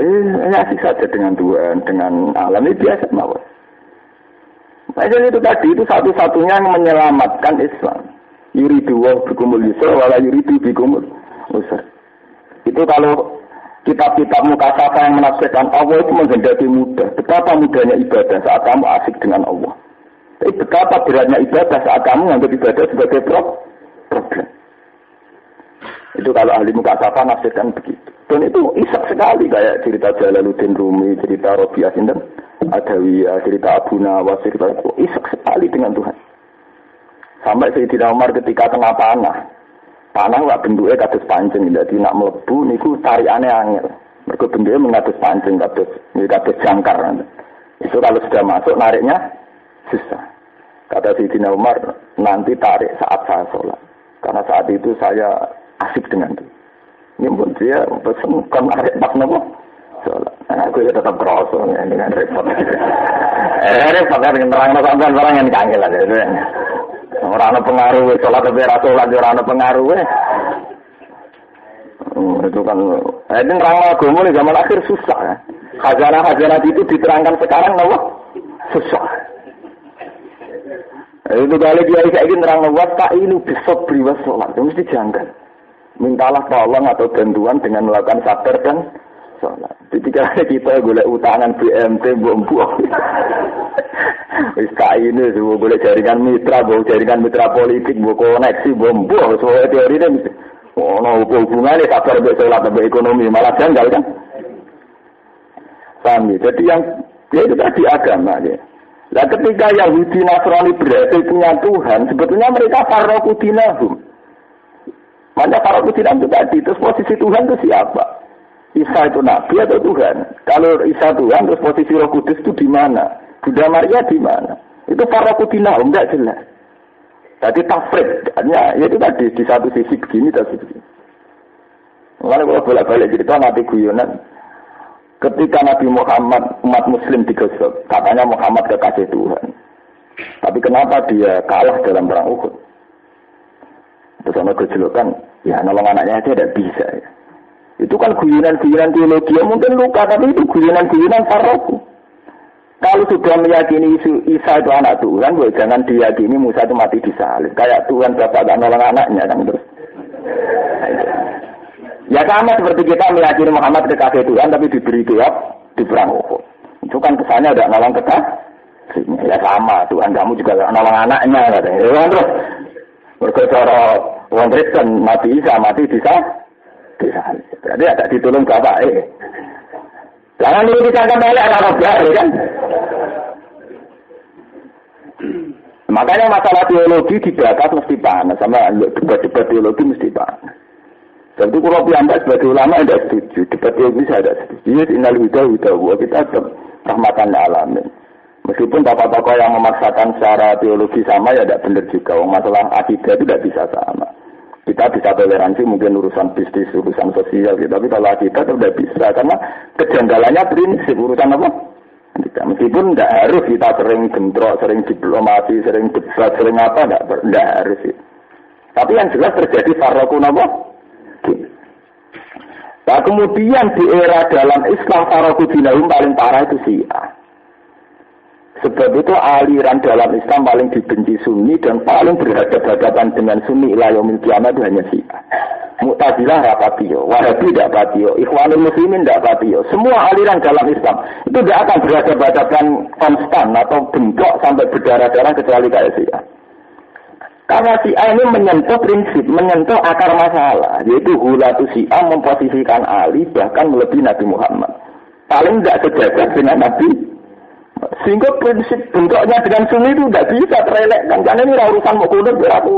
A: asik saja dengan Tuhan, dengan alam ini biasa mawon. Jadi itu tadi itu satu-satunya yang menyelamatkan Islam. Yuridu wa bikumul yusra wala yuridu bikumul usra. Itu kalau kitab-kitab mukasafah yang menafsirkan Allah itu menghendaki mudah. Betapa mudahnya ibadah saat kamu asik dengan Allah. Tapi betapa beratnya ibadah saat kamu menganggap ibadah sebagai problem. Itu kalau ahli mukasafah menafsirkan begitu. Dan itu isak sekali kayak cerita Jalaluddin Rumi, cerita Rabi'ah Sinten Adawiyah, cerita Abu Nawas, cerita itu isak sekali dengan Tuhan. Sampai Sayyidina Umar ketika kena panah nggak bentuknya kados pancing, jadi nak melebu niku tarikane angel. Mergo bentuknya mengados pancing kados jangkar. Itu kalau sudah masuk nariknya susah. Kata Sayyidina Umar, nanti tarik saat saya sholat. Karena saat itu saya asik dengan itu. Ini pun dia pesen kan narik pas nopo sholat. Nah, aku tetap kerasa dengan repot. Repot kan nerangno sampean barang yang kangelan itu. Ora ana pengaruh sholat tapi ra sholat ora ana pengaruh. Itu kan ini nerangno agama di zaman akhir susah ya. Khazanah itu diterangkan sekarang nopo susah. Itu kali dia saiki nerangno wasta'inu bisabri was sholat. Itu mesti janggal. Mintalah tolong atau bantuan dengan melakukan sabar dan sholat. Ketika kita golek utangan BMT mbok-mbok. Wis kaine semua golek jaringan mitra, jaringan mitra politik, mbok koneksi mbok-mbok. Soale teorine mesti ono hubungane sabar mbek sholat mbek ekonomi malah janggal kan. Paham ya? Jadi yang ya itu tadi agama ya. Nah ketika Yahudi Nasrani berhasil punya Tuhan, sebetulnya mereka farraqu dinahum. Makanya para kudinan itu tadi, terus posisi Tuhan itu siapa? Isa itu Nabi atau Tuhan? Kalau Isa Tuhan, terus posisi Roh Kudus itu di mana? Bunda Maria di mana? Itu para kudinan, enggak jelas. Tadi tafrid, ya itu tadi di satu sisi begini, tapi begini. Makanya kalau bolak-balik cerita Nabi guyonan, ketika Nabi Muhammad umat Muslim digosok, katanya Muhammad kekasih Tuhan. Tapi kenapa dia kalah dalam perang Uhud? Terus ada kejelekan, ya nolong anaknya aja tidak bisa ya. Itu kan guyonan-guyonan teologi, ya mungkin luka, tapi itu guyonan-guyonan farroku. Kalau sudah meyakini Isa itu anak Tuhan, jangan diyakini Musa itu mati disalib. Kayak Tuhan bapak tak nolong anaknya kan terus. Ya sama seperti kita meyakini Muhammad kekasih Tuhan, tapi diberi jawab di perang Uhud. Itu kan kesannya ada nolong kekasihnya. Ya sama, Tuhan kamu juga nolong anaknya katanya. Ya terus. Berkata orang Kristen mati Isa mati bisa. Berarti agak ditolong bapak. Jangan dulu disangka melek anak kan. Makanya masalah teologi dibahas mesti panas, sama debat-debat teologi mesti panas. Tentu kalau piyambak sebagai ulama tidak setuju, debat teologi saya tidak setuju. Innal huda kita rahmatan alamin. Meskipun tokoh-tokoh yang memaksakan secara teologi sama ya tidak benar juga. Masalah akidah itu tidak bisa sama. Kita bisa toleransi mungkin urusan bisnis, urusan sosial gitu. Tapi kalau akidah itu tidak bisa. Karena kejanggalannya prinsip urusan apa? Meskipun tidak harus kita sering bentrok, sering diplomasi, sering debat, sering apa, tidak harus. Tapi yang jelas terjadi farraqun apa? Nah kemudian di era dalam Islam farraqu dinahum paling parah itu Syiah. Sebab itu aliran dalam Islam paling dibenci Sunni dan paling berhadapan dengan Sunni ila yaumil qiyamah itu hanya Syiah. Mu'tazilah tidak patio, Wahabi tidak patio, Ikhwanul Muslimin tidak patio. Semua aliran dalam Islam itu tidak akan berhadapan konstan atau bentrok sampai berdarah-darah kecuali kayak Syiah. Karena Syiah ini menyentuh prinsip, menyentuh akar masalah, yaitu hulatu Syiah memposisikan Ali bahkan melebihi Nabi Muhammad. Paling tidak sejajar dengan Nabi. Sehingga prinsip bentuknya dengan Sunni itu tidak bisa terelakkan. Karena ini urusan mau kunut, berapa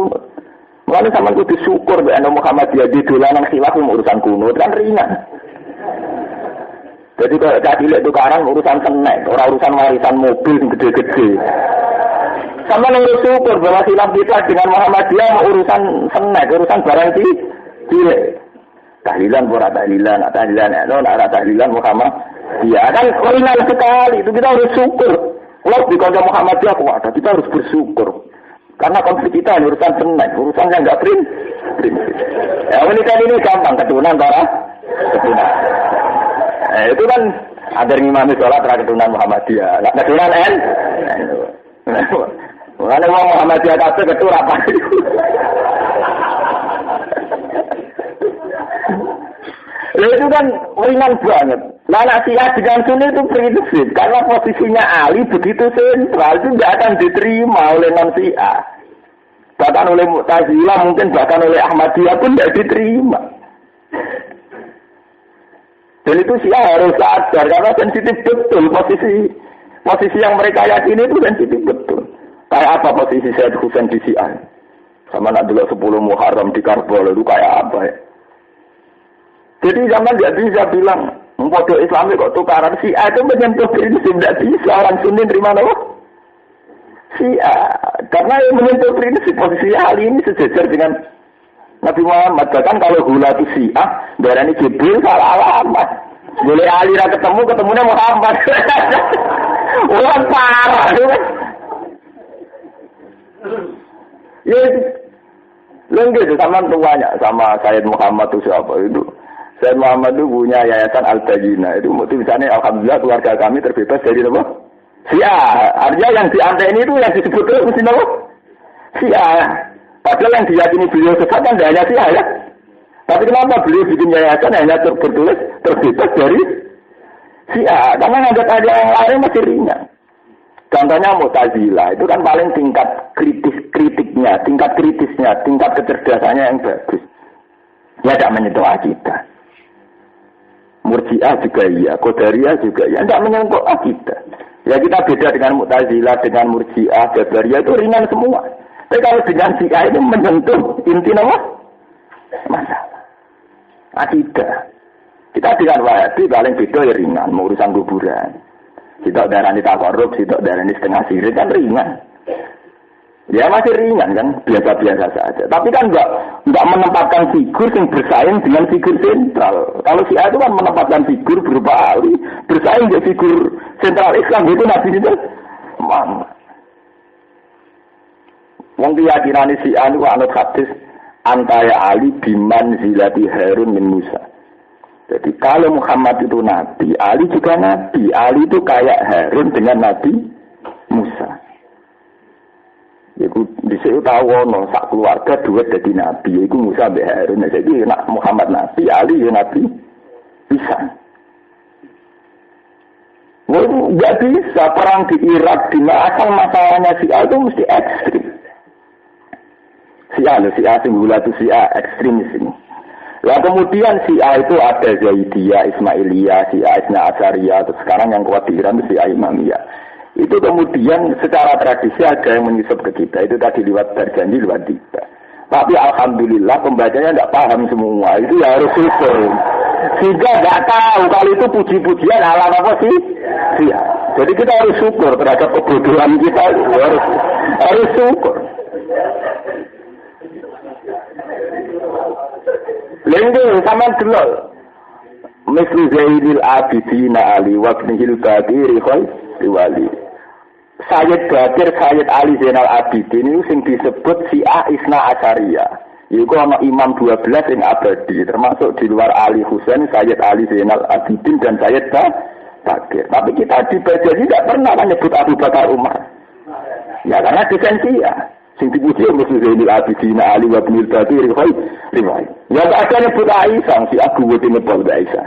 A: mulai sama kudu syukur bahwa Muhammadiyah di dolanan khilaf urusan kunut kan ringan. Jadi kalau cilik tukaran urusan senek, orang urusan warisan mobil yang gede-gede. Sama nurut syukur bahwa khilaf kita dengan Muhammadiyah urusan senek, urusan barang cilik. Tahlilan Muhammad. Ya kan ringan sekali, itu kita harus syukur. Kalau di kota Muhammadiyah kuat, kita harus bersyukur. Karena konflik kita ini urusan senek, urusannya enggak prinsip. Ya menikah ini gampang, keturunan para keturunan. Itu kan ada ngimami sholat keturunan Muhammadiyah, nggak keturunan Mengenai Muhammadiyah kata ketua apa itu? Itu kan ringan banget. Nah, Syiah dengan Sunni itu prinsip. Karena posisinya Ali begitu sentral, itu tidak akan diterima oleh non-Syiah. Bahkan oleh Mu'tazilah, mungkin bahkan oleh Ahmadiyah pun tidak diterima. Dan itu Syiah harus sadar, karena sensitif betul posisi yang mereka yakini itu sensitif betul. Kayak apa posisi Sayyid Husain di Syiah? Sama nak dulu 10 Muharram di Karbala itu kayak apa ya? Jadi zaman tidak bisa bilang, bodoh Islami kok tukaran. Syiah itu menyentuh prinsip, tidak bisa orang Sunni terima apa? Syiah, karena yang menyentuh prinsip posisi Ali ini sejajar dengan Nabi Muhammad. Bahkan kalau hulatu Syiah, darah ini Jibril salah alamat. Boleh Ali ketemunya Muhammad. Orang parah, kan? Ya itu, lengkap sama tuanya, sama Sayyid Muhammad itu siapa itu? Sayyid Muhammad itu punya yayasan Al-Bayyinah. Itu tulisannya alhamdulillah keluarga kami terbebas dari apa? Syiah. Artinya yang diantai ini itu yang disebut itu mesti apa? Syiah. Padahal yang diyakini beliau sesat kan tidak hanya Syiah ya. Tapi kenapa beliau bikin yayasan hanya bertulis terbebas dari Syiah? Karena ada yang lain masih ringan. Contohnya Mu'tazilah itu kan paling tingkat kritisnya, tingkat kecerdasannya yang bagus. Ya tidak menyentuh akidah. Murji'ah juga iya, Qadariyah juga iya, tidak menyentuh akidah. Ya kita beda dengan Mu'tazilah, dengan Murji'ah, Jabariyah itu ringan semua. Tapi kalau dengan Syiah itu menyentuh inti nama masalah akidah. Kita dengan Wahabi paling beda ya ringan, mau urusan kuburan. Sitok darah ini tak korup, sitok darah ini setengah sirik kan ringan. Ya masih ringan kan, biasa-biasa saja. Tapi kan enggak menempatkan figur yang bersaing dengan figur sentral. Kalau Syiah itu kan menempatkan figur berupa Ali, bersaing dengan figur sentral Islam itu Nabi itu Muhammad. Wong keyakinan Syiah itu anut hadis antaya Ali biman zilati Harun min Musa. Jadi kalau Muhammad itu Nabi, Ali juga Nabi. Ali itu kayak Harun dengan Nabi Musa. Iku dhisik tahu ono sak keluarga duet dadi nabi, iku Musa mbek Harun. Jadi nak Muhammad nabi, Ali ya nabi bisa. Wah, enggak bisa perang di Irak di asal masalahnya Syiah itu mesti ekstrim. Syiah singular itu Syiah ekstremis ini. Lah kemudian Syiah itu ada Zaidiyah, Ismailiyah, Syiah Isna Asyariyah, terus sekarang yang kuat di Iran itu Syiah Imamiyah. Itu kemudian secara tradisi ada yang menyusup ke kita. Itu tadi lewat berjanji, lewat kita. Tapi alhamdulillah pembacanya tidak paham semua. Itu ya harus syukur. Sehingga tidak tahu kalau itu puji-pujian ala apa sih? Ya. Jadi kita harus syukur terhadap kebodohan kita. Harus syukur. Lengkeng sama dulu. Misli Zainil Abidin Ali Wabnihil Badiri Wali. Sayyid Bakir, Sayyid Ali Zainal Abidin ini yang disebut Syiah Isna Asyariyah. Itu ada imam 12 yang abadi. Termasuk di luar Ali Husain, Sayyid Ali Zainal Abidin dan Sayyid Bakir. Tapi kita di Bajaj tidak pernah menyebut Abu Bakar Umar. Ya karena desensia. Sing dipuji mesti Zainul Abidin Ali wa bin Bakir riwayat. Ya gak ada nyebut Aisyah si Abu Bakar nyebut Aisyah.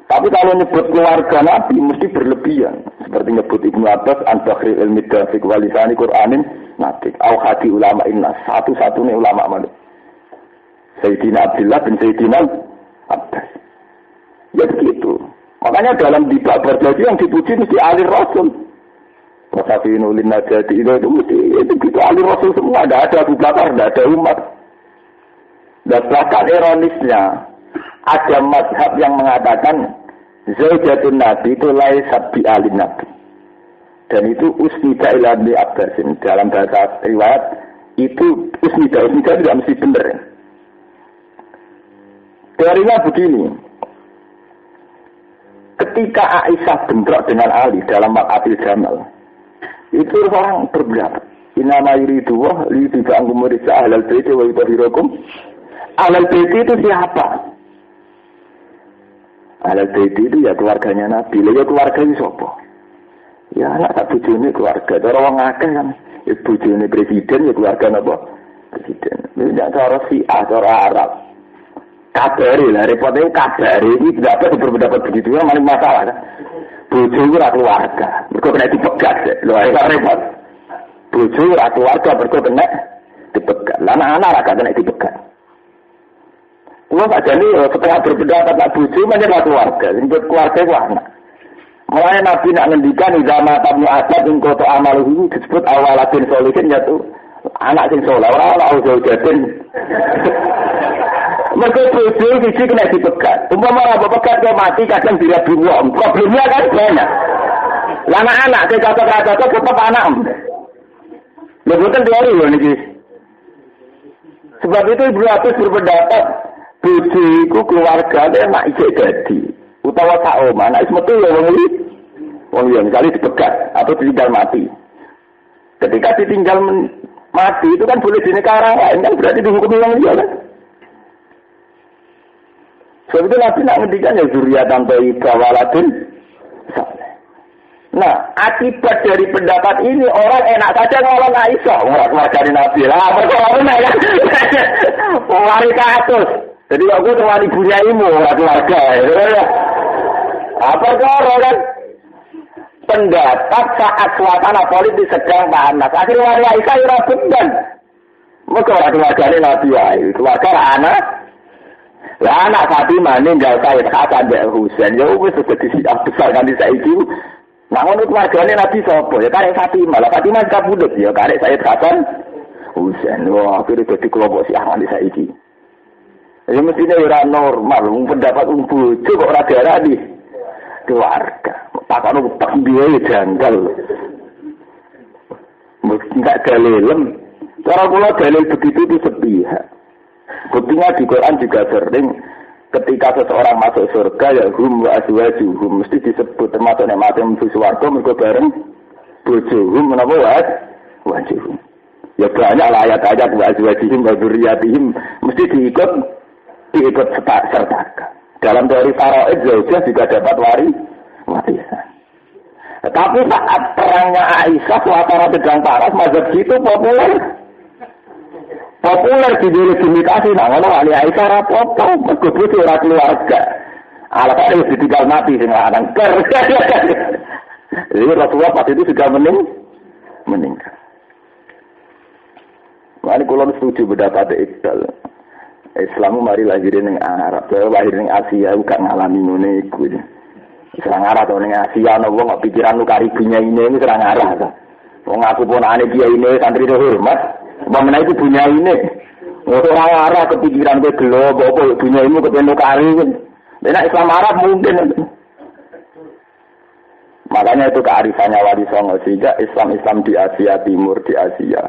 A: Tapi kalau nyebut keluarga Nabi mesti berlebihan. Seperti nyebut Ibnu Abbas an-Bakhril ilmi dafik walisani Qur'anin natik. Au hadi ulama innas. Satu-satunya ulama mana? Sayyidina Abdullah bin Sayyidina Abbas. Ya begitu. Makanya dalam dibak berjanji yang dipuji mesti ahli Rasul. Wasafinu lin najati itu mesti itu gitu ahli Rasul semua. Tidak ada Abu Bakar, tidak ada Umar. Dan bahkan ironisnya ada mazhab yang mengatakan Zaujatun Nabi itu laisat bi ahli Nabi. Dan itu usnida ila Ibnu Abbasin. Dalam bahasa riwayat itu usnida tidak mesti benar. Teorinya begini. Ketika Aisyah bentrok dengan Ali dalam Maqatil Jamal, itu orang berpendapat. Inama yuridu wa liyutiba angkum murisa ahlal baiti wa yutahhirakum. Ahlal baiti itu siapa? Ahlal baiti itu ya keluarganya Nabi. Ya keluarganya siapa? Ya anak tak bujuni keluarga. Cara orang akeh kan. Ya bujuni presiden ya keluarga apa? Presiden. Ini tidak cara Syiah, cara Arab. Kabari lah, repotnya kabari ini tidak ada berpendapat begitu yang paling masalah kan. Bojo itu keluarga, mereka kena dipegat. Loh, repot. Bojo itu keluarga, mereka kena dipegat. Anak-anak kena dipegat. Kalau tak jadi setengah berpendapat tak bojo macam keluarga, sebut keluarga itu anak. Mulai Nabi nak ngendikan idama tamu adab ing koto amal itu disebut awalatin solihin yaitu anak sing soleh, orang jauh-jauhin. Mereka bodoh siji kena dipegat. Umpama apa pegat ke mati kadang dirabi wong. Problemnya kan banyak. Lah anak sing cocok-cocok tetep anak. Lha boten teori lho niki. Sebab itu Ibnu Abbas berpendapat bodoh iku keluargane mak isih dadi. Utawa sak omah nek metu ya wong iki. Wong yo sekali dipegat atau ditinggal mati. Ketika ditinggal mati itu kan boleh dinikahi lain kan berarti dihukumi wong liya kan. Sebab itu Nabi nak ngendikan ya zuriatan thayyibah waladun saleh. Nah, akibat dari pendapat ini orang enak saja ngolong Aisyah, orang keluarga Nabi lah, perkara ya. Wali kasus. Jadi aku teman ibunya ibu, orang keluarga. Ya. Apa perkara kan? Pendapat saat suasana politik sedang panas. Akhirnya wali Aisyah ora beban. Mergo orang keluarga Nabi wae, keluarga anak. Lah anak Fatimah ninggal Sayyid Hasan dan Husain ya wis sudah disiap besar kan saiki. Nah ngono keluargane Nabi sapa? Ya karek Fatimah. Lah Fatimah kabudut ya karek Sayyid Hasan Husain. Wah, akhire dadi kelompok si ahli saiki. Ya mestine ora normal pendapat bojo kok ora diarani keluarga. Pakane tak biye janggal. Mesti enggak dalilem. Cara kula dalil begitu itu sepihak. Buktinya di Quran juga sering ketika seseorang masuk surga ya hum wa azwajuhum mesti disebut termasuk nikmat yang menuju swarga mergo bareng bojohum menapa wajuhum. Ya banyak ayat-ayat wa azwajuhum wa dzurriyyatihim mesti diikut sertakan. Dalam teori faraid zaujah juga dapat warisan. Tetapi saat perangnya Aisyah suasana sedang panas mazhab itu populer di delegitimasi nah ngono wali Aisyah ora apa-apa mergo bojo ora keluarga alasan wis ditinggal mati sing lanang ker jadi Rasulullah pas itu sudah meninggal Mari kula setuju pendapat Iqbal Islam mari lahir ning Arab lahir ning Asia gak ngalami ngene iku serang arah to ning Asia ana wong kok pikiran lu karibunya ini serang arah ta wong aku ponakane kiai ini santri hormat bagaimana itu punya ini? Orang Arab kepikiran ke gelo, bapak punya ini kepenuh kari. Enak Islam Arab mungkin. Makanya itu kearifannya Wali Songo sehingga Islam di Asia Timur di Asia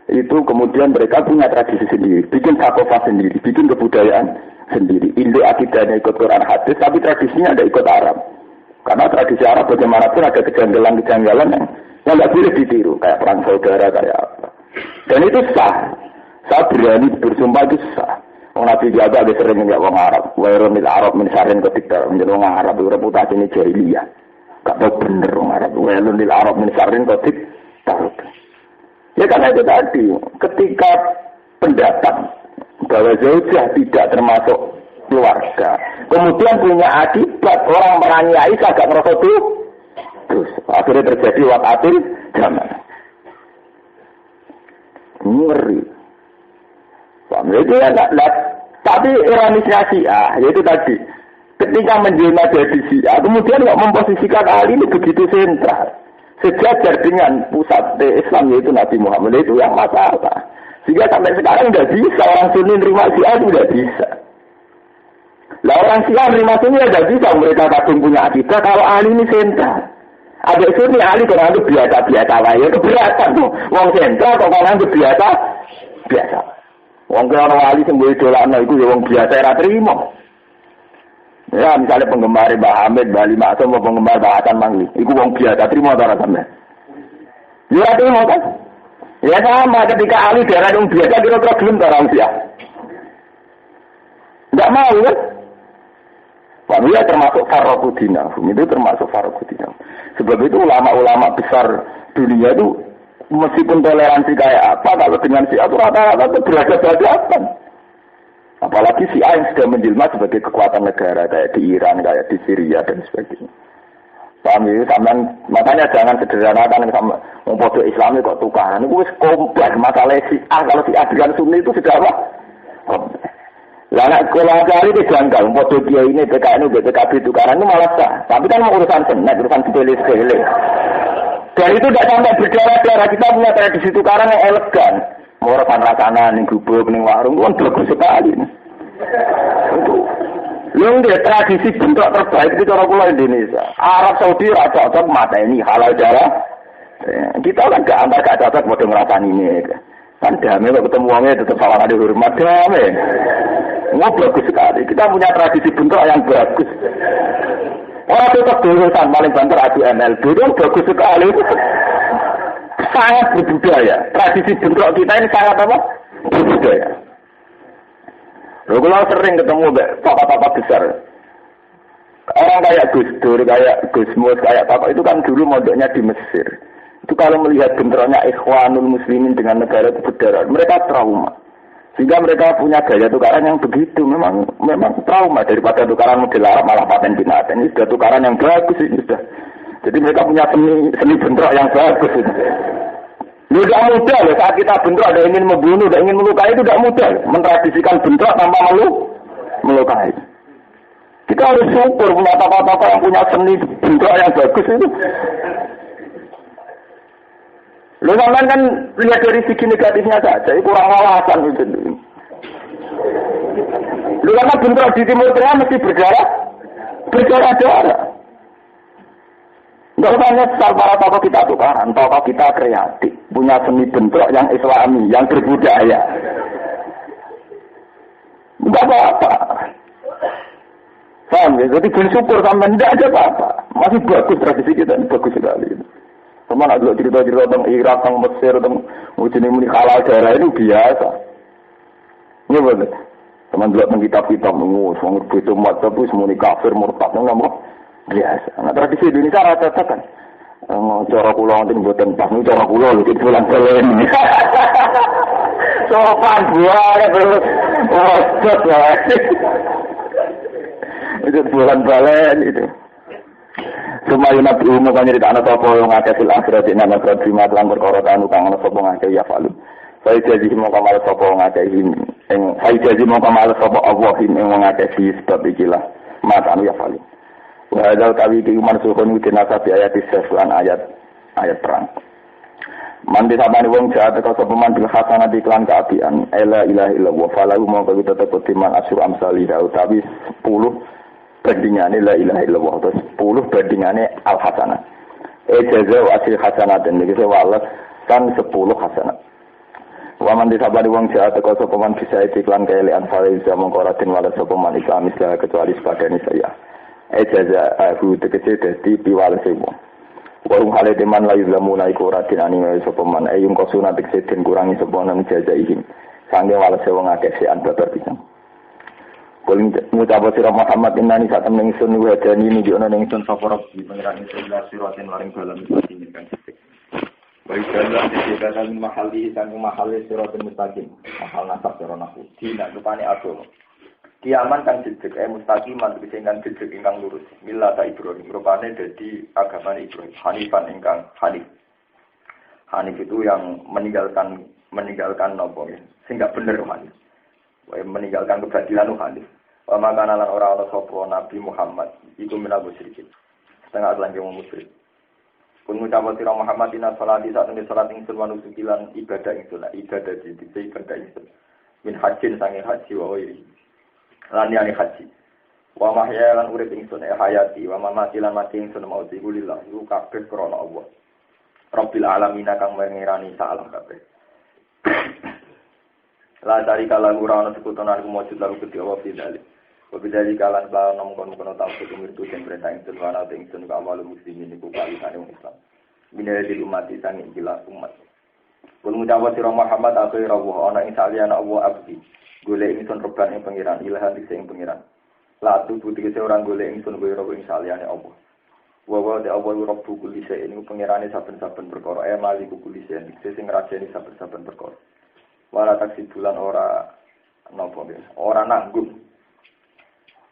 A: itu kemudian mereka punya tradisi sendiri, bikin sakofah sendiri, bikin kebudayaan sendiri. Indo akidahnya ikut Quran hadis, tapi tradisinya ada ikut Arab. Karena tradisi Arab bagaimanapun ada kejanggalan-kejanggalan yang nggak boleh ditiru, kayak perang saudara, kayak apa. Dan itu sah. Saya berani bersumpah itu sah. Wong Nabi jaga ge sering nyek wong Arab. Wairunil Arab min sarin ketika menjadi wong Arab itu reputasinya jahiliyah. Gak tau bener wong Arab. Wairunil Arab min sarin ketika. Ya karena itu tadi, ketika pendatang bahwa zaujah tidak termasuk keluarga, kemudian punya akibat orang menganiaya agak merasa terus akhirnya terjadi wakatil zaman. Ngeri. Itu ya tapi ironisnya Syiah, yaitu tadi ketika menjelma jadi Syiah, kemudian kok memposisikan Ali ini begitu sentral, sejajar dengan pusat Islam yaitu Nabi Muhammad, itu yang masalah. Sehingga sampai sekarang tidak bisa orang Sunni nerima Syiah itu tidak bisa. Lah orang Syiah nerima Sunni tidak bisa, mereka kadang punya akidah kalau Ali ini sentral. Ada Sunni Ali kalau itu biasa-biasa wae, keberatan tuh. Wong sentral kok kalau itu biasa. Wong kaya orang wali sing mbok dolakno iku ya wong biasa ora trimo. Ya misalnya penggemar Mbah Hamid, Mbah Ali Maksum, penggemar Mbah Hasan Mangli, iku wong biasa trimo ta ora sampe. Ya trimo kan? Ya sama ketika Ali darah wong biasa kira-kira gelem ta orang Syiah. Enggak mau kan? Dia termasuk Farrokudina, itu termasuk Farrokudina. Sebab itu ulama-ulama besar dunia itu meskipun toleransi kayak apa, kalau dengan Syiah itu rata-rata itu beragam-beragam. Apalagi Syiah yang sudah menjelma sebagai kekuatan negara kayak di Iran, kayak di Syria dan sebagainya. Paham ya? Makanya jangan sederhanakan sama mempodo Islami kok tukaran. Itu kompleks masalah Syiah. Kalau Syiah dengan Sunni itu sudah apa? Lah nek kula cari itu janggal, mempodo Kiai ini PKN PKB tukaran itu malah sah. Tapi kan urusan senet, urusan sepele-sepele. Dan itu tidak sampai berdarah-darah. Kita punya tradisi tukaran yang elegan. Morokan rakanan, ning gubuk, ning warung, kan bagus sekali. Yang dia tradisi bentuk terbaik itu orang pulau Indonesia. Arab Saudi raja cocok mata ini halal darah. Kita kan gak cocok bodoh ngerasani ini. Kan damai kalau ketemu orangnya tetap salah ada hormat damai. Wah bagus sekali. Kita punya tradisi bentuk yang bagus. Orang tetap dulusan paling banter adu MLB itu bagus sekali. Sangat berbudaya. Tradisi bentuk kita ini sangat apa? Berbudaya. Lalu kalau sering ketemu papa-papa besar, orang kayak Gus Dur, kayak Gus Mus, kayak papa itu kan dulu mondoknya di Mesir. Itu kalau melihat bentroknya Ikhwanul Muslimin dengan negara itu berdarah, mereka trauma. Sehingga mereka punya gaya tukaran yang begitu, memang trauma daripada tukaran model Arab malah paten binatang. Ini sudah tukaran yang bagus ini sudah. Jadi mereka punya seni bentrok yang bagus ini. Tidak mudah loh saat kita bentrok ada ingin membunuh, ada ingin melukai itu tidak mudah. Mentradisikan bentrok tanpa melukai. Kita harus syukur punya tokoh-tokoh yang punya seni bentrok yang bagus itu. Lu kan lihat dari segi negatifnya saja, kurang wawasan itu. Lu karena bentrok di Timur Tengah mesti berdarah-darah. Enggak usah nyesal para tokoh kita tukaran, tokoh kita kreatif, punya seni bentrok yang Islami, yang berbudaya. Enggak apa-apa. Paham ya? Jadi bersyukur sama tidak aja apa-apa. Masih bagus tradisi kita, bagus sekali. Teman ada cerita-cerita tentang Irak, tentang Mesir, tentang ujian muni halal darah itu biasa. Ini betul. Teman dulu tentang kitab-kitab mengus, mengurbut umat, tapi semuanya kafir, murtad, nggak biasa. Nah tradisi Indonesia rata-rata kan. Cara kula wonten mboten pas, cara kula lho bulan balen. Sopan buare terus. Oh, itu bulan balen itu. Semua nabi umum kan nyerita anak apa yang ngake sil akhirat ini anak terima telah perkara tanu kang ana sapa ngake ya falu. Saya jadi mau kamal sapa ngake ini. Saya jadi mau kamal sapa Allah ini ngake sebab ikilah mata anu ya falu. Wahadal kawi ki mansukhun wujud nasabi ayat islam ayat perang. Mandi sabani wong jahat kau sepeman bil hasanah iklan keapian. Ela ilaha illallah falahu mau kau tetap kutiman asyur amsalih tapi 10 bandingannya la ilaha illallah atau 10 bandingannya al hasanah. Jaza wa asyir hasanah dan ini sewalas kan 10 hasanah. Waman disabari wong jahat kau sepeman bisa iklan keelian faliza mengkoratin walas sepeman Islam istilah kecuali sepadani saya. Jaza aku tegese dadi piwalese wong. Warung hale teman la yuzlamuna iku ora dinani sepeman ayung kosuna tegese den kurangi sepeman jaza ihim. Sange walase wong akeh sean babar pisan. Kul ngucap sira Muhammad innani sak temen ingsun wa dani nunjukna ning ingsun sapa Rabbi pangeran ingsun la siratin maring dalan sing kan sithik. Baik dalan dikatakan mahali sang mahali siratin mustaqim. Mahal nasab cara nahu. Tidak rupane agama. Kiaman kan jejeg mustaqiman sing kan jejeg ingkang lurus. Milla ta Ibrahim rupane dadi agama Ibrahim. Hanifan ingkang hanif. Hanif itu yang meninggalkan nopo ya. Sing gak bener hanif. Meninggalkan kebatilan hanif. Wa makana lan ora ana sapa Nabi Muhammad iku minabu sedikit. Setengah lan yang musyrik. Kun ngucap sira Muhammad inna sholati satune salat ingsun wa nusukilan ibadah ingsun ibadah dite ibadah ingsun. Min hajjin sange haji wa wairi. Lan yani haji. Wa mahya lan urip ingsun hayati wa mamati lan mati ingsun mau digulillah iku kabeh krana Allah. Rabbil alamin kang mengirani salam kabeh. La dari kala ora sekutonan kumujud lalu gede Allah bidali. Bidali kala lan nomong-nomong tahu kudu den perintah ingsun wana ingsun ka awal muslimin iku kalisane Islam. Minare di umat sang ikhlas umat. Kul ngucap sira Muhammad akhir Allah ana ing saliyana Allah abdi. Golek ingsun reban ing pangeran ilahan sing pangeran. La tu putih orang golek ingsun kowe ro ing saliyane Allah. Wa de Allah rabbu kulli shay'in iku pangerane saben-saben perkara mali kulli shay'in sing ngrajani saben-saben perkara. Wala taksi bulan ora nopo ora nanggung.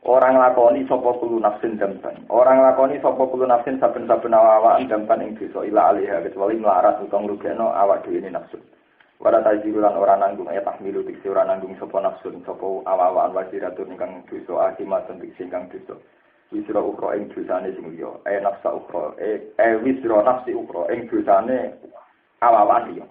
A: Orang lakoni sapa kulo nafsin dampan. Orang lakoni sapa kulo nafsin saben-saben awak dampan ing dosa ila alih kecuali melarat utawa ngrugekno awak dhewe nafsu. Wala taksi bulan ora nanggung tahmilu diksi ora nanggung sapa nafsu sapa awak-awakan wasiratun ingkang dosa akimatun diksi ingkang dosa. Wisra ukra ing dosane sing liya. Nafsa ukra wisra nafsi ukra ing dosane awak-awakan liya.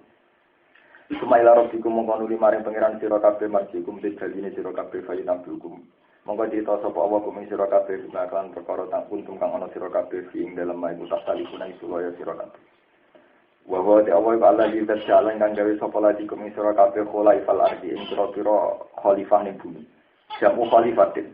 A: Sumaila rabbikum mongko nuli maring pangeran sira kabeh marjikum didaline sira kabeh fayitambukum. Monggo dita sapa Allah kuming sira kabeh lan perkara tak kuntum kang ana sira kabeh ing dalem iku tak talipuna sulaya sira kabeh. Wa wa ta Allah Allah di jalan kang gawe sapa lagi kuming sira kabeh khulaifal ardi ing pira-pira khalifah ning bumi. Jamu khalifatin.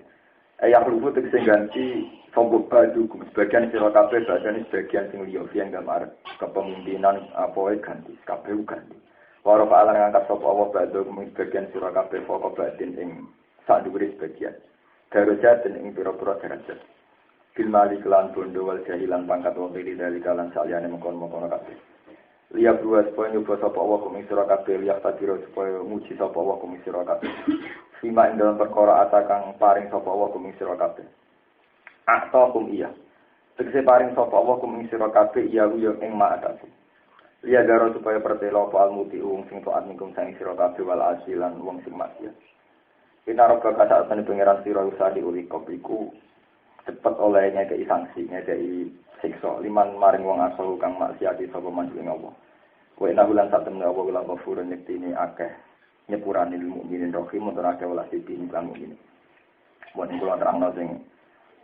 A: Ayah lugu tegese ganti sapa badukum sebagian sira kabeh badan sebagian sing liya yang gamar kepemimpinan apa wae ganti kabeh ganti. Waro paalan ngangkat sapa Allah badhe bagian sira kabeh pokok batin ing sak dhuwure sebagian. Darajat ing pira-pira derajat. Bil mali kelan bondo wal jahilan pangkat wong iki dari kalan saliyane mengkon-mengkon kabeh. Liya buat supaya nyoba sapa Allah kuming sira kabeh liya tadiro supaya muji sapa Allah kuming sira kabeh. Sima ing dalam perkara atakang paring sapa Allah kuming sira kabeh. Aktakum iya. Tegese paring sapa Allah kuming sira kabeh iya yo ing ma'ataku. Liya garo supaya pertelo apa almuti wong sing taat nikum sang sira kabeh wal asilan wong sing maksiat. Inaraka kasatane pangeran sira usadi uli kopiku cepet oleh ngekeki sanksi ngekeki siksa liman maring wong asal kang maksiat sapa manjing Allah. Wa inna bulan satemene Allah ulang kafurun yektine akeh nyepurane mukminin rohim untuk akeh welas dipin kang mukmin. Mun kula terangno sing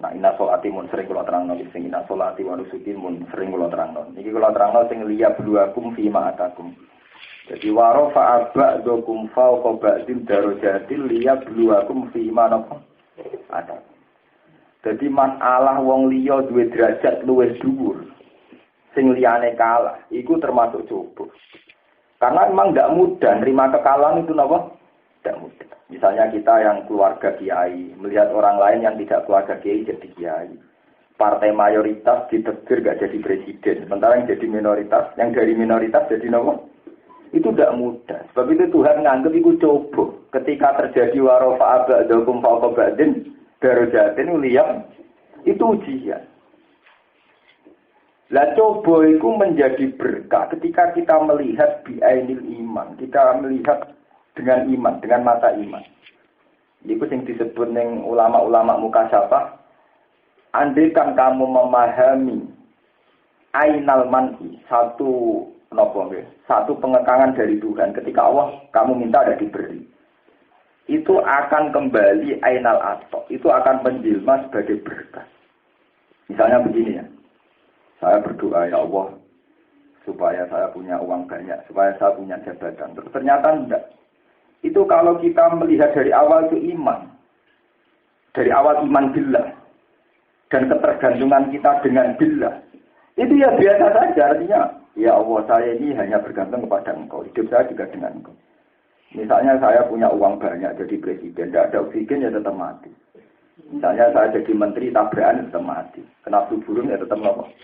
A: nah inna sholati mun sering kula terangno sing inna sholati wa nusuki mun sering kula terangno. Niki kula terangno sing liya bluakum fi ma'atakum. Jadi warafa ba'dukum fawqa ba'din darajatil liya bluakum fi ma'atakum. Ada. Jadi masalah wong liya duwe derajat luwih dhuwur. Sing liyane kalah, iku termasuk coba. Karena memang tidak mudah nerima kekalahan itu napa? Tidak mudah. Misalnya kita yang keluarga kiai, melihat orang lain yang tidak keluarga kiai jadi kiai. Partai mayoritas ditegur gak jadi presiden. Sementara yang jadi minoritas, yang dari minoritas jadi napa? Itu tidak mudah. Sebab itu Tuhan nganggep itu coba. Ketika terjadi warofa ba'dakum fawqa ba'din darajatin liya, itu ujian. Lah coba itu menjadi berkah ketika kita melihat bi'ainil iman. Kita melihat dengan iman, dengan mata iman. Itu yang disebut dengan ulama-ulama mukasyafah. Andaikan kamu memahami ainal manhi, satu pengekangan dari Tuhan. Ketika Allah, kamu minta ada diberi. Itu akan kembali ainal atok. Itu akan menjelma sebagai berkah. Misalnya begini ya. Saya berdoa, ya Allah, supaya saya punya uang banyak, supaya saya punya jabatan. Ternyata enggak. Itu kalau kita melihat dari awal itu iman. Dari awal iman billah. Dan ketergantungan kita dengan billah. Itu ya biasa saja. Artinya, ya Allah, saya ini hanya bergantung kepada Engkau. Hidup saya juga dengan Engkau. Misalnya saya punya uang banyak jadi presiden. Tidak ada oksigen ya tetap mati.
B: Misalnya saya jadi menteri tabrakan tetap mati. Kena flu burung ya tetap mati.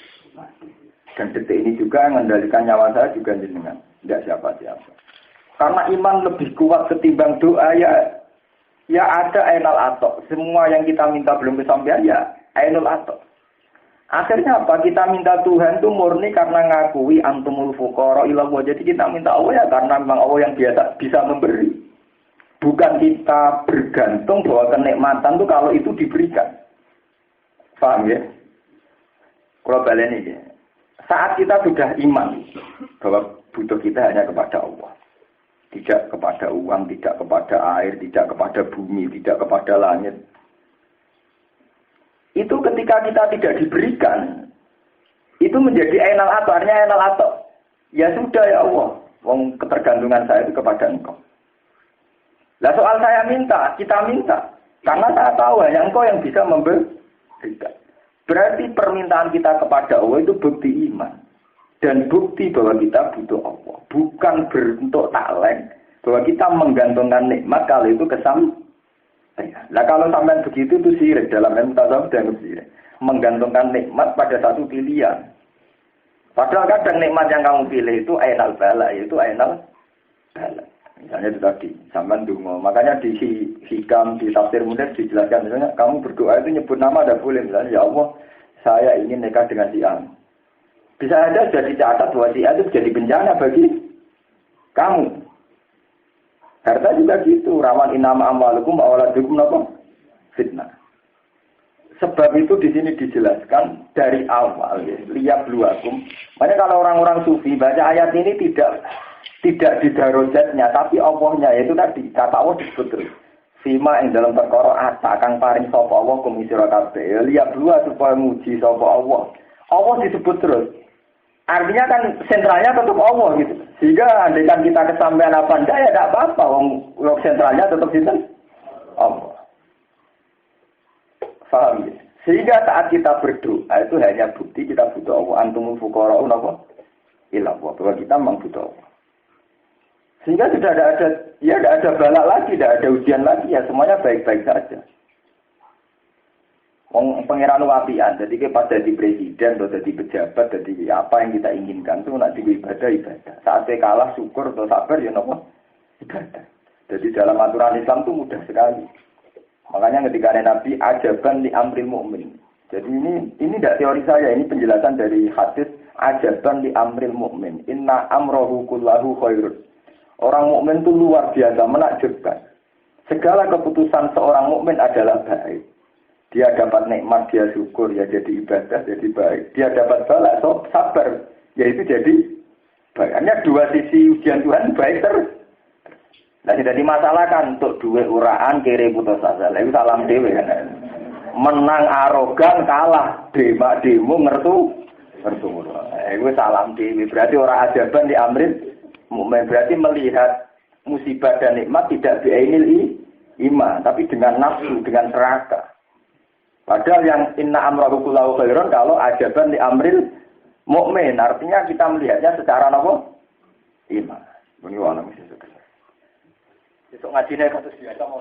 B: Dan detik ini juga yang mengendalikan nyawa saya juga jenengan. Tidak siapa-siapa. Karena iman lebih kuat ketimbang doa ya ada ainul atok. Semua yang kita minta belum kesampaian ya ainul atok. Akhirnya apa? Kita minta Tuhan itu murni karena ngakui antumul fuqara ila Allah. Jadi kita minta Allah ya karena memang Allah yang biasa bisa memberi. Bukan kita bergantung bahwa kenikmatan itu kalau itu diberikan. Paham ya? Kalau balik ini, saat kita sudah iman bahwa butuh kita hanya kepada Allah. Tidak kepada uang, tidak kepada air, tidak kepada bumi, tidak kepada langit. Itu ketika kita tidak diberikan, itu menjadi ainal atok. Artinya ainal atok. Ya sudah ya Allah, wong ketergantungan saya itu kepada Engkau. Lah soal saya minta, kita minta. Karena saya tahu hanya Engkau yang bisa memberikan. Berarti permintaan kita kepada Allah itu bukti iman. Dan bukti bahwa kita butuh Allah. Bukan berbentuk taklek. Bahwa kita menggantungkan nikmat kalau itu Nah kalau sampai begitu itu sirik dalam ilmu tasawuf dan sirik. Menggantungkan nikmat pada satu pilihan. Padahal kadang nikmat yang kamu pilih itu ainal bala, yaitu ainal bala. Misalnya itu tadi, sampai dungo. Makanya di hikam, di tafsir mudah dijelaskan. Misalnya kamu berdoa itu nyebut nama ada boleh. Misalnya ya Allah, saya ingin nikah dengan si A. Bisa aja jadi catat bahwa si A itu jadi bencana bagi kamu. Harta juga gitu, rawan inama amwalukum awaladukum apa? Fitnah. Sebab itu di sini dijelaskan dari awal ya, lihat luakum. Makanya kalau orang-orang sufi baca ayat ini tidak di darajatnya, tapi Allahnya itu tadi kata Allah disebut terus. Fima yang dalam perkara akan paring sapa Allah kumisira kabeh. Lihat luas supaya muji sapa Allah. Allah disebut terus. Artinya kan sentralnya tetap Allah gitu. Sehingga andaikan kita kesampaian apa enggak ya tidak apa-apa. Wong sentralnya tetap itu Allah. Paham ya? Sehingga saat kita berdoa itu hanya bukti kita butuh Allah. Antumul fuqara'un apa? Ila Allah. Bahwa kita memang butuh Allah. Sehingga tidak ada balak lagi, tidak ada ujian lagi ya semuanya baik-baik saja. Pengiran wapian, jadi pas jadi presiden atau jadi pejabat, jadi apa yang kita inginkan itu nak ibadah. Saat kalah syukur atau sabar ya nopo ibadah. Jadi dalam aturan Islam itu mudah sekali. Makanya ketika Nabi ajaban li amril mukmin. Jadi ini tidak teori saya, ini penjelasan dari hadis ajaban li amril mukmin. Inna amrohu kullahu khairun. Orang mukmin itu luar biasa menakjubkan. Segala keputusan seorang mukmin adalah baik. Dia dapat nikmat, dia syukur, ya jadi ibadah, jadi baik. Dia dapat balak, sabar, yaitu jadi baik. Hanya dua sisi ujian Tuhan baik terus. Nah, tidak dimasalahkan untuk duit uraan, kiri putus asa. Itu salam dewe kan. Menang arogan, kalah, demo ngertu. Itu salam dewe. Berarti orang ajaban di amrin, mukmin berarti melihat musibah dan nikmat tidak biainil iman, tapi dengan nafsu, dengan serakah. Padahal yang inna amrahu kullahu khairan kalau ajaban di amril mukmin, artinya kita melihatnya secara apa? Iman. Ini wana mesti suka. Besok ngajinya kasus biasa mau.